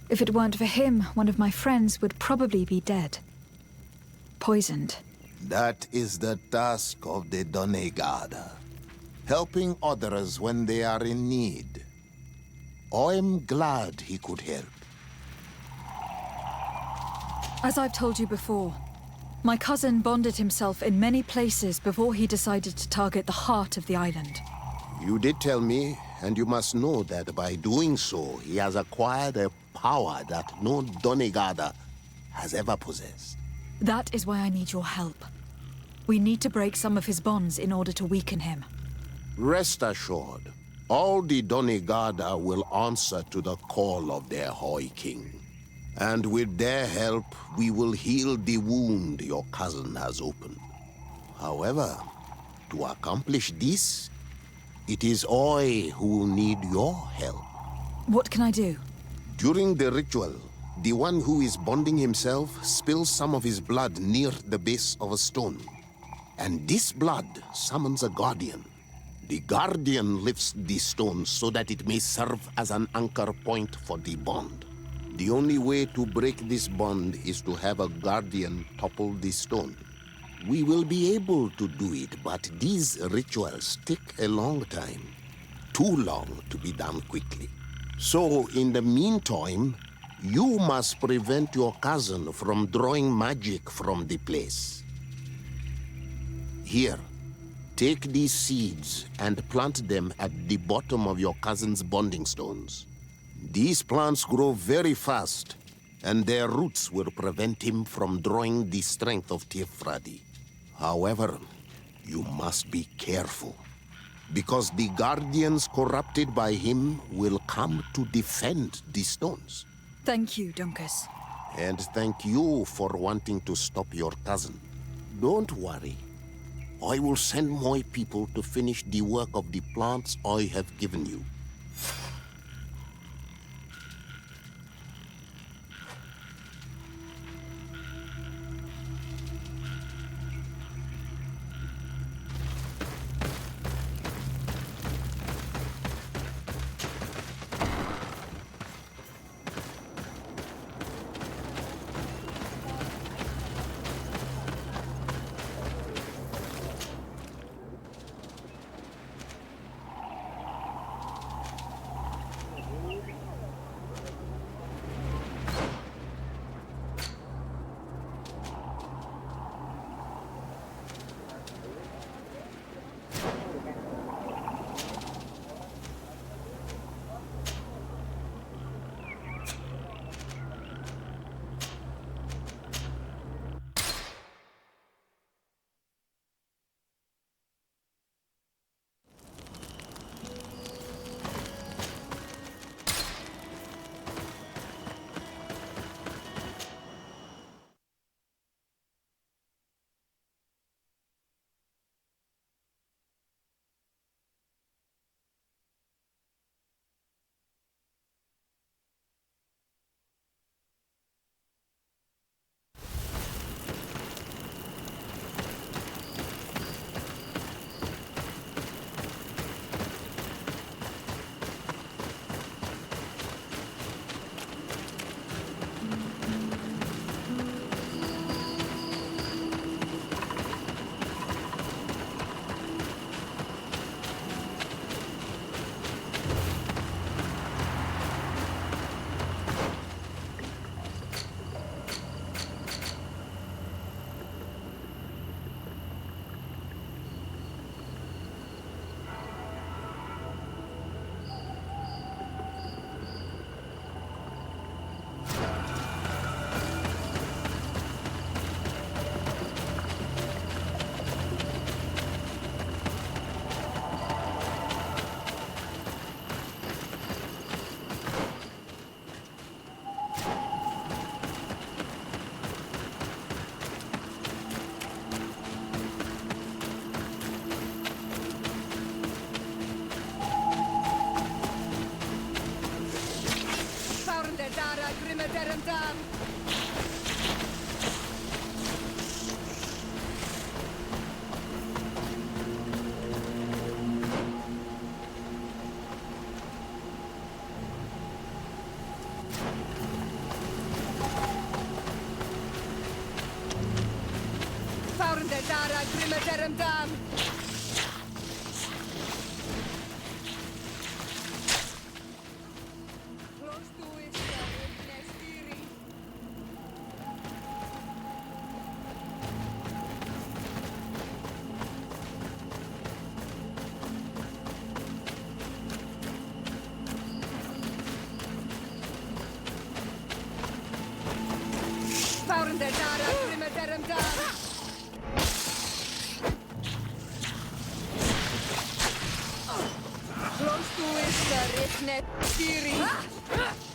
If it weren't for him, one of my friends would probably be dead. Poisoned. That is the task of the Donegada. Helping others when they are in need. I'm glad he could help. As I've told you before, my cousin bonded himself in many places before he decided to target the heart of the island. You did tell me, and you must know that by doing so, he has acquired a power that no Donegada has ever possessed. That is why I need your help. We need to break some of his bonds in order to weaken him. Rest assured, all the Donegada will answer to the call of their Hoi King. And with their help, we will heal the wound your cousin has opened. However, to accomplish this, it is I who will need your help. What can I do? During the ritual, the one who is bonding himself spills some of his blood near the base of a stone. And this blood summons a guardian. The guardian lifts the stone so that it may serve as an anchor point for the bond. The only way to break this bond is to have a guardian topple the stone. We will be able to do it, but these rituals take a long time. Too long to be done quickly. So, in the meantime, you must prevent your cousin from drawing magic from the place. Here, take these seeds and plant them at the bottom of your cousin's bonding stones. These plants grow very fast, and their roots will prevent him from drawing the strength of Tifradi. However, you must be careful, because the guardians corrupted by him will come to defend the stones. Thank you, Dunkus. And thank you for wanting to stop your cousin. Don't worry. I will send my people to finish the work of the plants I have given you.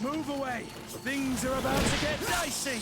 Move away! Things are about to get dicey!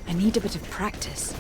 I need a bit of practice.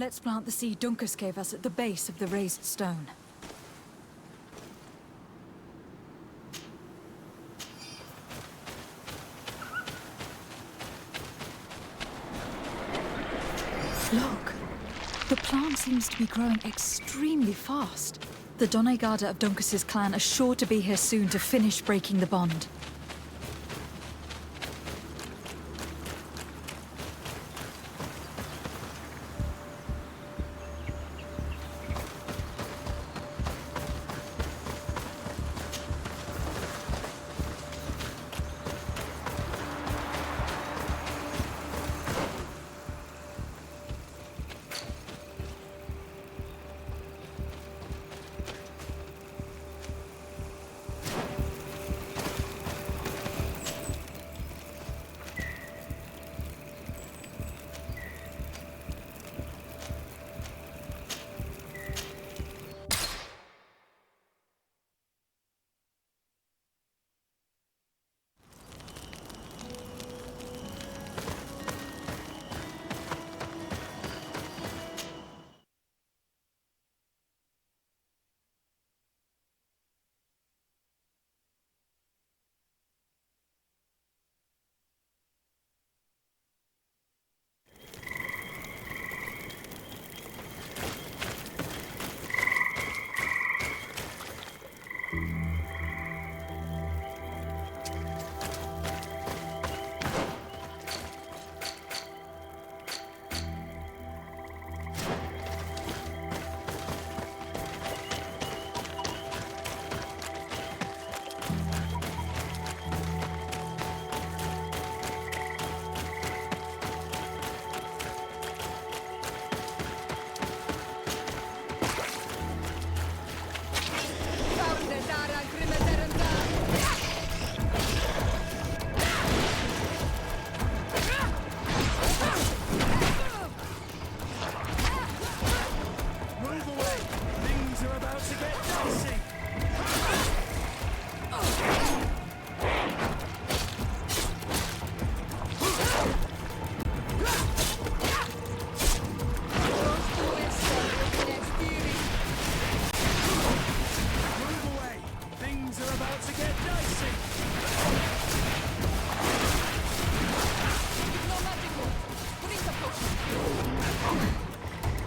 Let's plant the seed Dunkus gave us at the base of the raised stone. Look! The plant seems to be growing extremely fast. The Doneigada of Dunkus's clan are sure to be here soon to finish breaking the bond.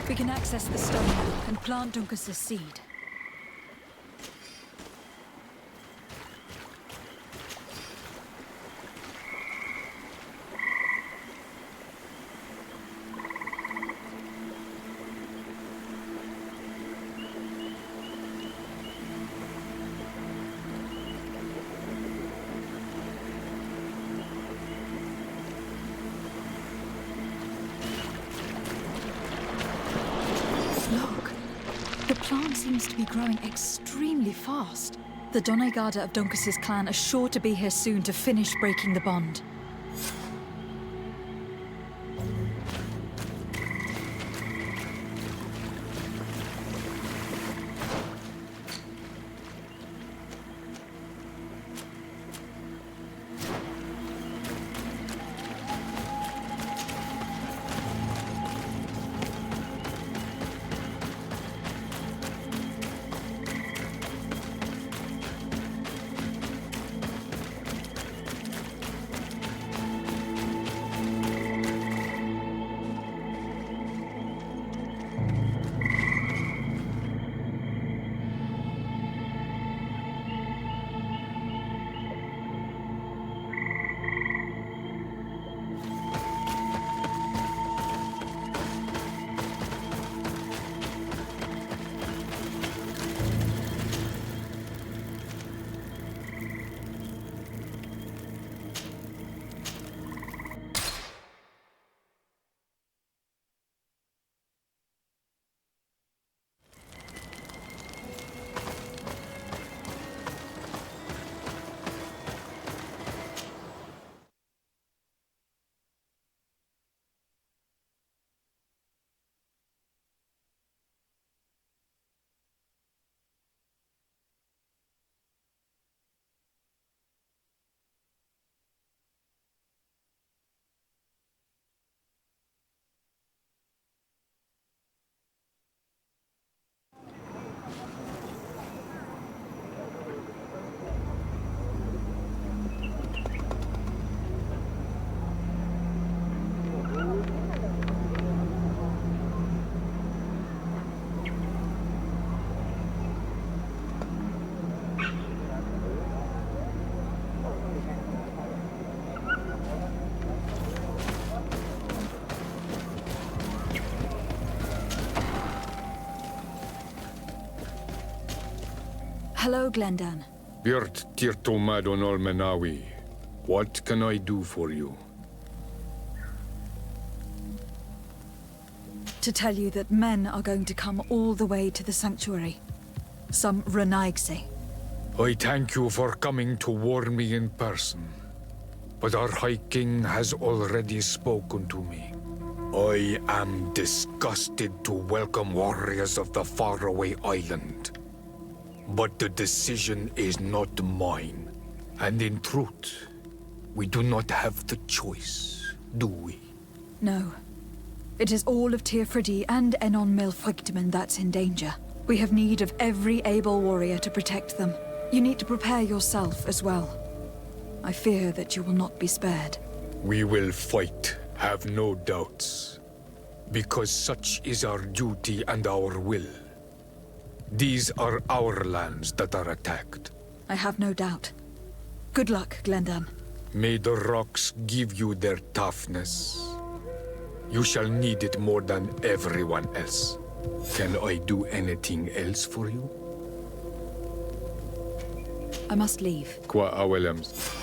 We can access the stone and plant Dunkus's seed. The plant seems to be growing extremely fast. The Doneigada of Dunkus's clan are sure to be here soon to finish breaking the bond. Hello, Glendan. Birt Tirto Madonol Menawi. What can I do for you? To tell you that men are going to come all the way to the sanctuary. Some Renaigse. I thank you for coming to warn me in person. But our High King has already spoken to me. I am disgusted to welcome warriors of the faraway island. But the decision is not mine. And in truth, we do not have the choice, do we? No. It is all of Tirfridi and Enon Milfrictimen that's in danger. We have need of every able warrior to protect them. You need to prepare yourself as well. I fear that you will not be spared. We will fight, have no doubts. Because such is our duty and our will. These are our lands that are attacked. I have no doubt. Good luck, Glendan. May the rocks give you their toughness. You shall need it more than everyone else. Can I do anything else for you? I must leave. Qua Awelems.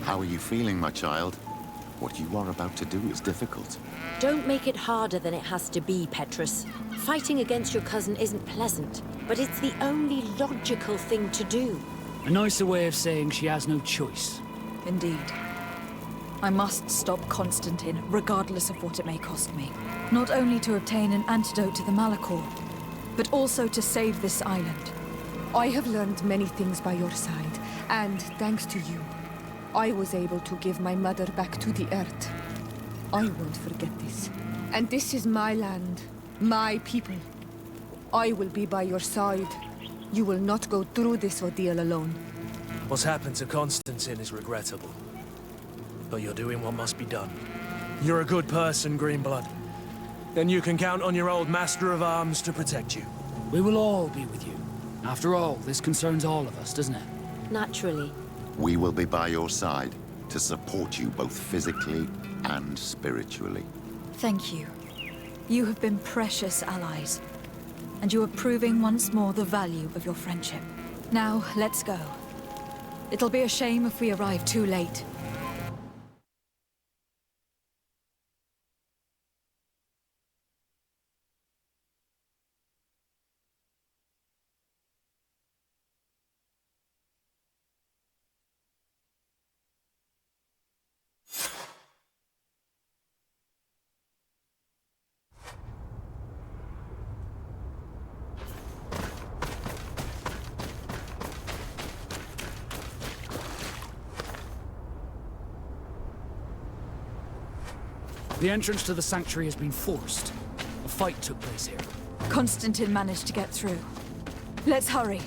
How are you feeling, my child? What you are about to do is difficult. Don't make it harder than it has to be, Petrus. Fighting against your cousin isn't pleasant, but it's the only logical thing to do. A nicer way of saying she has no choice. Indeed. I must stop Constantine, regardless of what it may cost me. Not only to obtain an antidote to the Malachor, but also to save this island. I have learned many things by your side, and thanks to you, I was able to give my mother back to the earth. I won't forget this. And this is my land, my people. I will be by your side. You will not go through this ordeal alone. What's happened to Constantine is regrettable. But you're doing what must be done. You're a good person, Greenblood. Then you can count on your old master of arms to protect you. We will all be with you. After all, this concerns all of us, doesn't it? Naturally. We will be by your side to support you both physically and spiritually. Thank you. You have been precious allies, and you are proving once more the value of your friendship. Now, let's go. It'll be a shame if we arrive too late. The entrance to the sanctuary has been forced. A fight took place here. Constantine managed to get through. Let's hurry.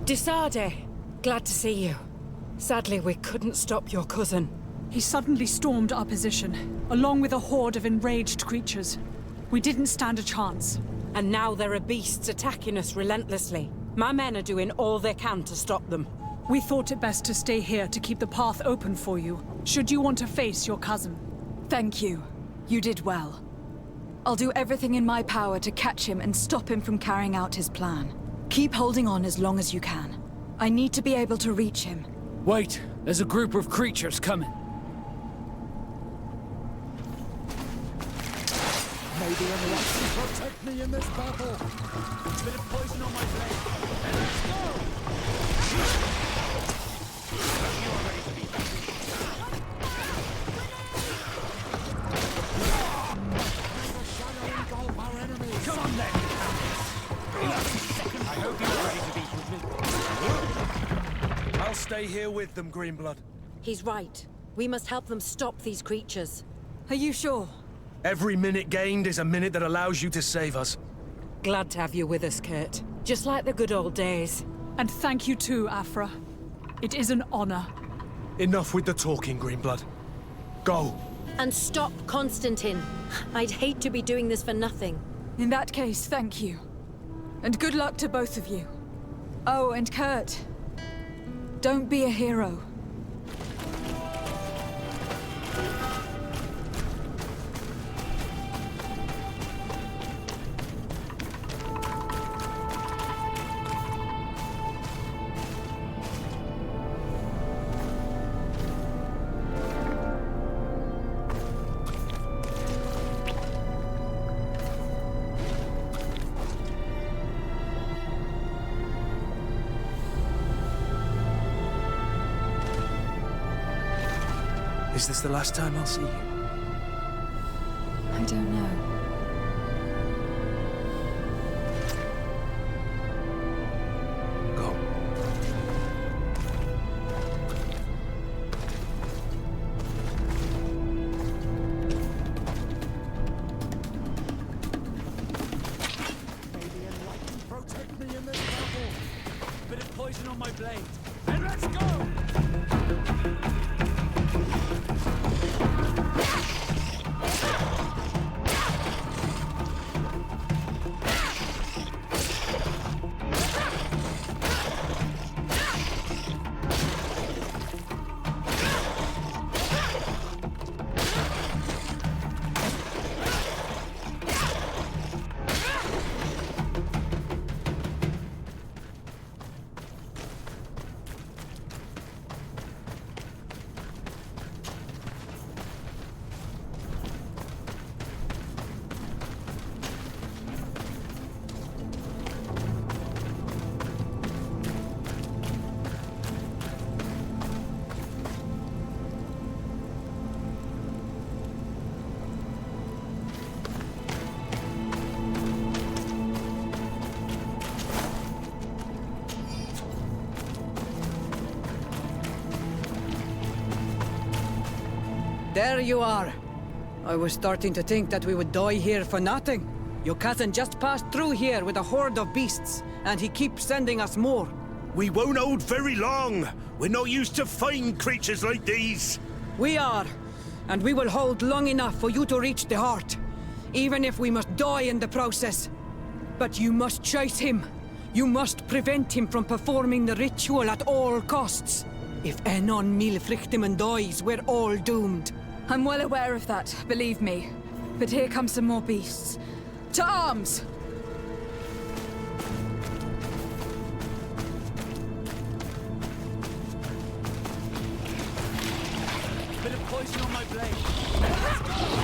Disade, glad to see you. Sadly, we couldn't stop your cousin. He suddenly stormed our position, along with a horde of enraged creatures. We didn't stand a chance. And now there are beasts attacking us relentlessly. My men are doing all they can to stop them. We thought it best to stay here to keep the path open for you, should you want to face your cousin. Thank you. You did well. I'll do everything in my power to catch him and stop him from carrying out his plan. Keep holding on as long as you can. I need to be able to reach him. Wait, there's a group of creatures coming. Maybe anyone can protect me in this battle. A bit of poison on my blade. And let's go! Come on then! I hope you're ready to beat with me. I'll stay here with them, Greenblood. He's right. We must help them stop these creatures. Are you sure? Every minute gained is a minute that allows you to save us. Glad to have you with us, Kurt. Just like the good old days. And thank you too, Afra. It is an honor. Enough with the talking, Greenblood. Go. And stop Constantine. I'd hate to be doing this for nothing. In that case, thank you. And good luck to both of you. Oh, and Kurt. Don't be a hero. Is this the last time I'll see you? I don't know. Go. May the enlightened protect me in this battle. Bit of poison on my blade. And let's go! There you are. I was starting to think that we would die here for nothing. Your cousin just passed through here with a horde of beasts, and he keeps sending us more. We won't hold very long. We're not used to fighting creatures like these. We are, and we will hold long enough for you to reach the heart, even if we must die in the process. But you must chase him. You must prevent him from performing the ritual at all costs. If Enon Milfrichteman dies, we're all doomed. I'm well aware of that, believe me. But here come some more beasts. To arms! Bit of poison on my blade. Let's go!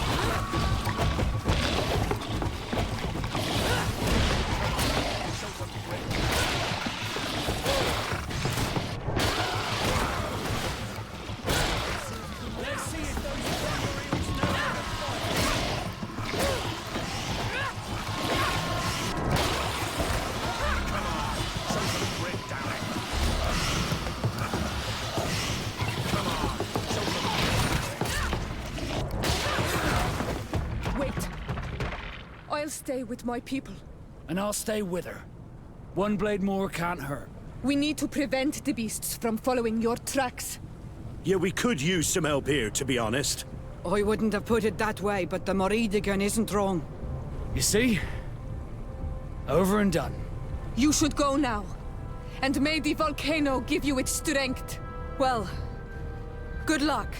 I'll stay with my people. And I'll stay with her. One blade more can't hurt. We need to prevent the beasts from following your tracks. Yeah, we could use some help here, to be honest. I wouldn't have put it that way, but the Moridigan isn't wrong. You see? Over and done. You should go now. And may the volcano give you its strength. Well, good luck.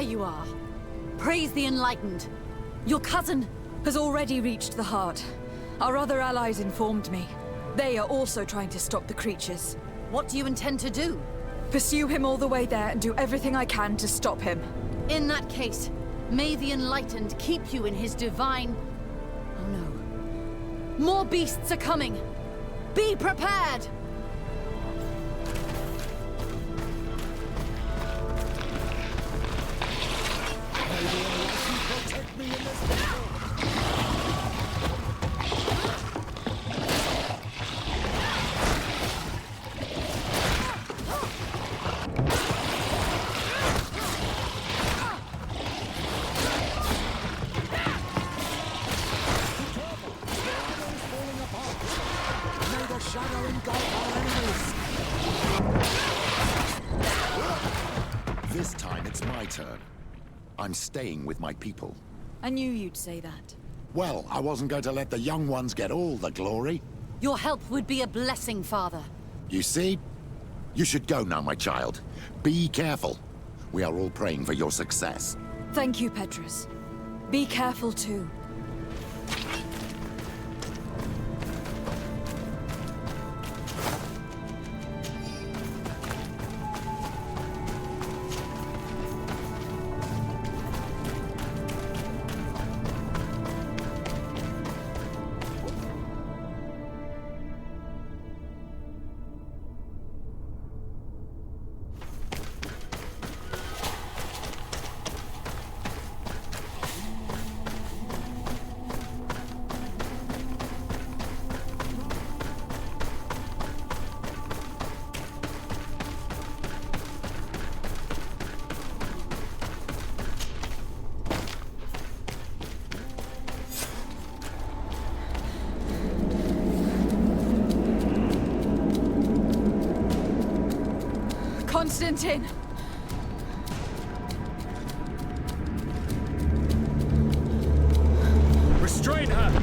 you are. Praise the Enlightened. Your cousin has already reached the heart. Our other allies informed me. They are also trying to stop the creatures. What do you intend to do? Pursue him all the way there and do everything I can to stop him. In that case, may the Enlightened keep you in his divine... Oh no. More beasts are coming! Be prepared! Protect me in this battle! This time it's my turn. I'm staying with my people. I knew you'd say that. Well, I wasn't going to let the young ones get all the glory. Your help would be a blessing, Father. You see? You should go now, my child. Be careful. We are all praying for your success. Thank you, Petrus. Be careful too. Constantine! Restrain her!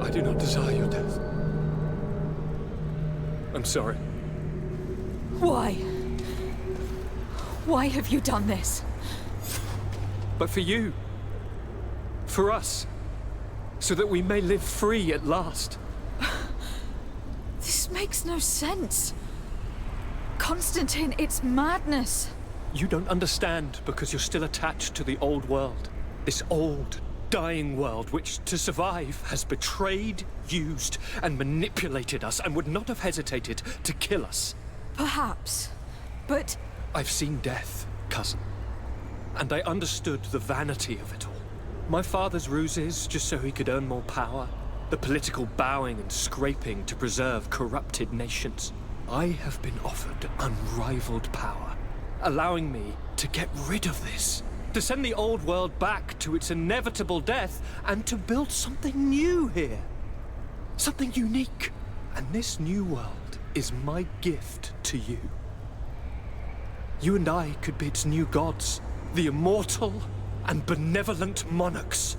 I do not desire your death. I'm sorry. Why? Why have you done this? But for you. For us. So that we may live free at last. This makes no sense. Constantine, it's madness. You don't understand because you're still attached to the old world. This old, dying world which, to survive, has betrayed, used, and manipulated us and would not have hesitated to kill us. Perhaps, but... I've seen death, cousin. And I understood the vanity of it all. My father's ruses just so he could earn more power. The political bowing and scraping to preserve corrupted nations. I have been offered unrivaled power, allowing me to get rid of this. To send the old world back to its inevitable death and to build something new here. Something unique. And this new world is my gift to you. You and I could be its new gods, the immortal and benevolent monarchs.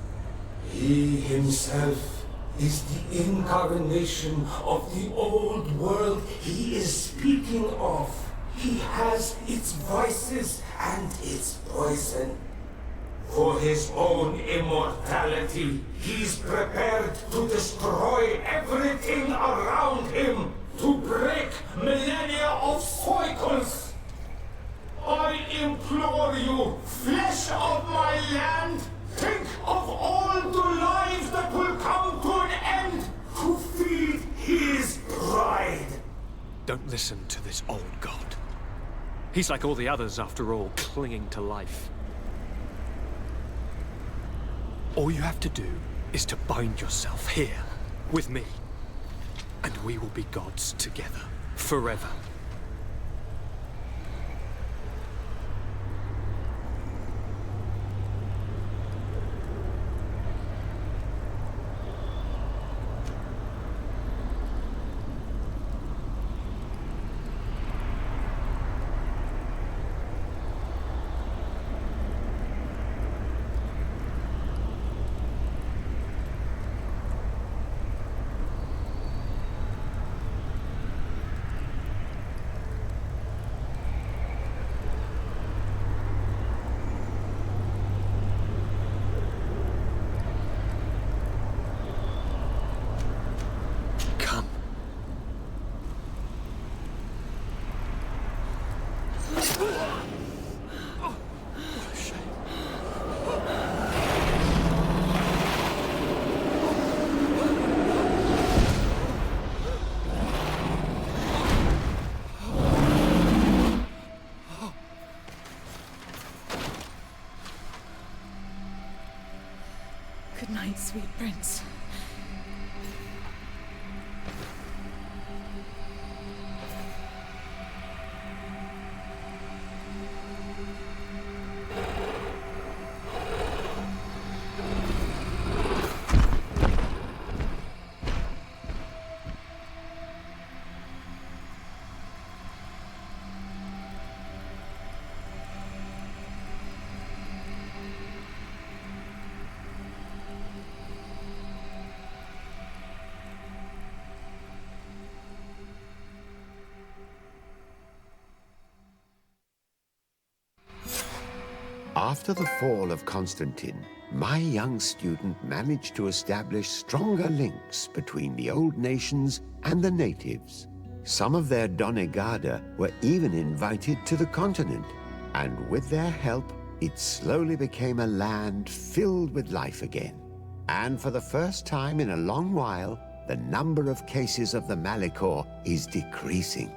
He himself is the incarnation of the old world he is speaking of. He has its vices and its poison. For his own immortality, he's prepared to destroy everything around him, to break millennia of cycles. I implore you, flesh of my land, think of all the lives that will come to an end to feed his pride. Don't listen to this old god. He's like all the others, after all, clinging to life. All you have to do is to bind yourself here, with me. And we will be gods together, forever. Good night, sweet prince. After the fall of Constantine, my young student managed to establish stronger links between the old nations and the natives. Some of their Donegada were even invited to the continent, and with their help, it slowly became a land filled with life again. And for the first time in a long while, the number of cases of the Malichor is decreasing.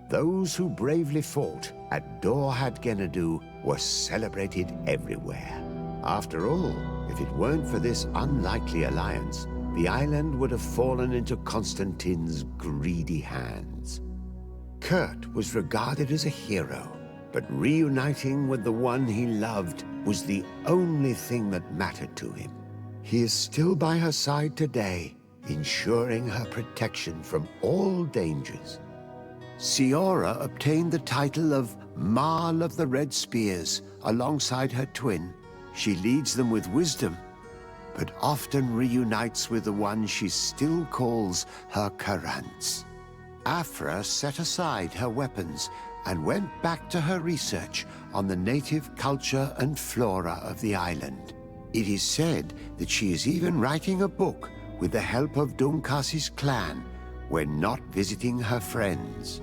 Those who bravely fought at Dorhad Genadu were celebrated everywhere. After all, if it weren't for this unlikely alliance, the island would have fallen into Constantine's greedy hands. Kurt was regarded as a hero, but reuniting with the one he loved was the only thing that mattered to him. He is still by her side today, ensuring her protection from all dangers. Siora obtained the title of Marl of the Red Spears alongside her twin. She leads them with wisdom, but often reunites with the one she still calls her Karants. Afra set aside her weapons and went back to her research on the native culture and flora of the island. It is said that she is even writing a book with the help of Dumkas's clan when not visiting her friends.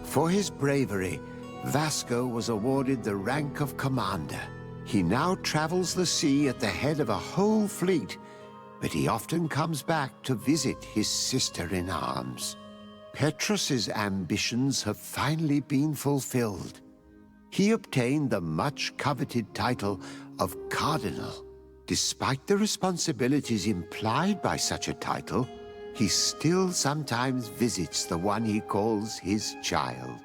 For his bravery, Vasco was awarded the rank of commander. He now travels the sea at the head of a whole fleet, but he often comes back to visit his sister-in-arms. Petrus's ambitions have finally been fulfilled. He obtained the much-coveted title of Cardinal. Despite the responsibilities implied by such a title, he still sometimes visits the one he calls his child.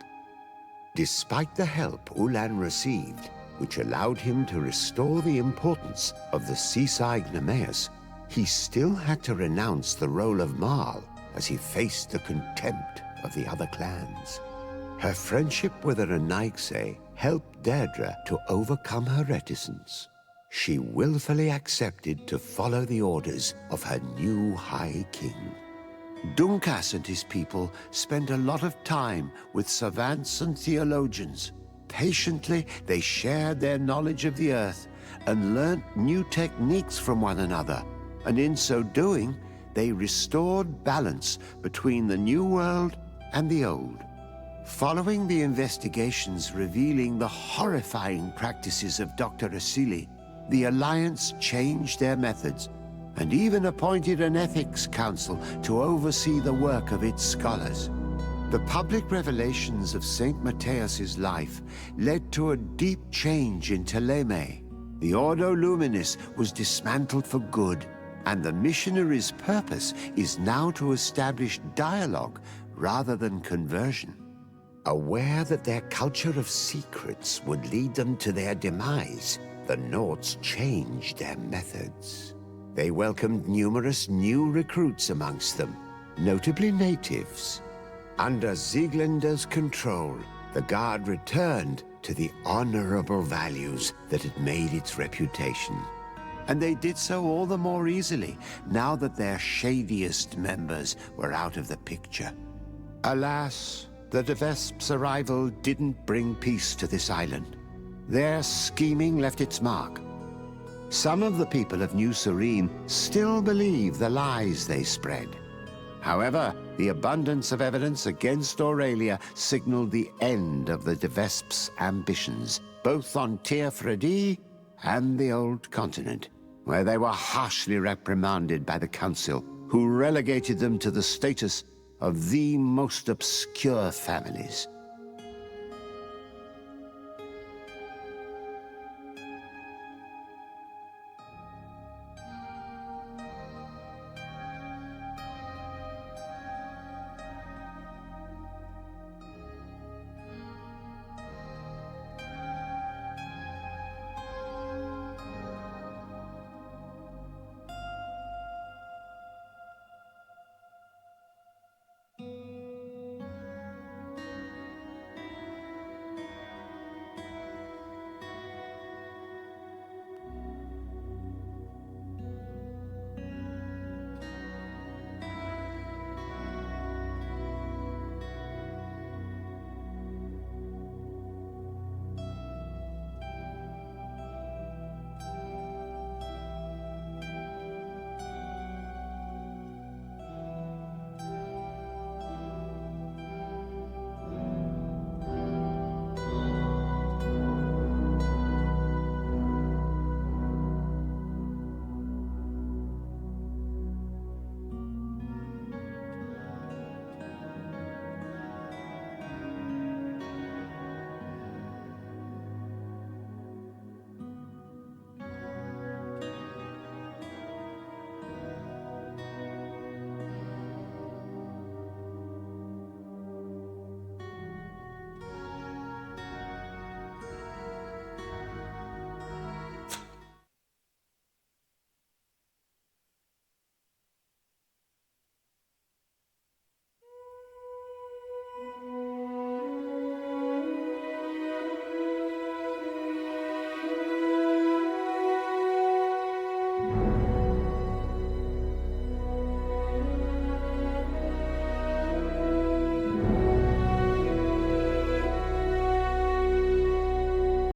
Despite the help Ulan received, which allowed him to restore the importance of the seaside Nemeus, he still had to renounce the role of Marl as he faced the contempt of the other clans. Her friendship with the Renaigse helped Deirdre to overcome her reticence. she willfully accepted to follow the orders of her new High King. Dunkas and his people spent a lot of time with savants and theologians. Patiently, they shared their knowledge of the earth and learnt new techniques from one another, and in so doing, they restored balance between the new world and the old. Following the investigations revealing the horrifying practices of Dr. Asili, the Alliance changed their methods and even appointed an ethics council to oversee the work of its scholars. The public revelations of St. Matthias's life led to a deep change in Teleme. The Ordo Luminis was dismantled for good, and the missionaries' purpose is now to establish dialogue rather than conversion. Aware that their culture of secrets would lead them to their demise, the Nords changed their methods. They welcomed numerous new recruits amongst them, notably natives. Under Sieglinder's control, the Guard returned to the honorable values that had made its reputation. And they did so all the more easily, now that their shadiest members were out of the picture. Alas, the De Vesp's arrival didn't bring peace to this island. Their scheming left its mark. Some of the people of New Serene still believe the lies they spread. However, the abundance of evidence against Aurelia signaled the end of the De Vesp's ambitions, both on Tir Fredi and the Old Continent, where they were harshly reprimanded by the Council, who relegated them to the status of the most obscure families.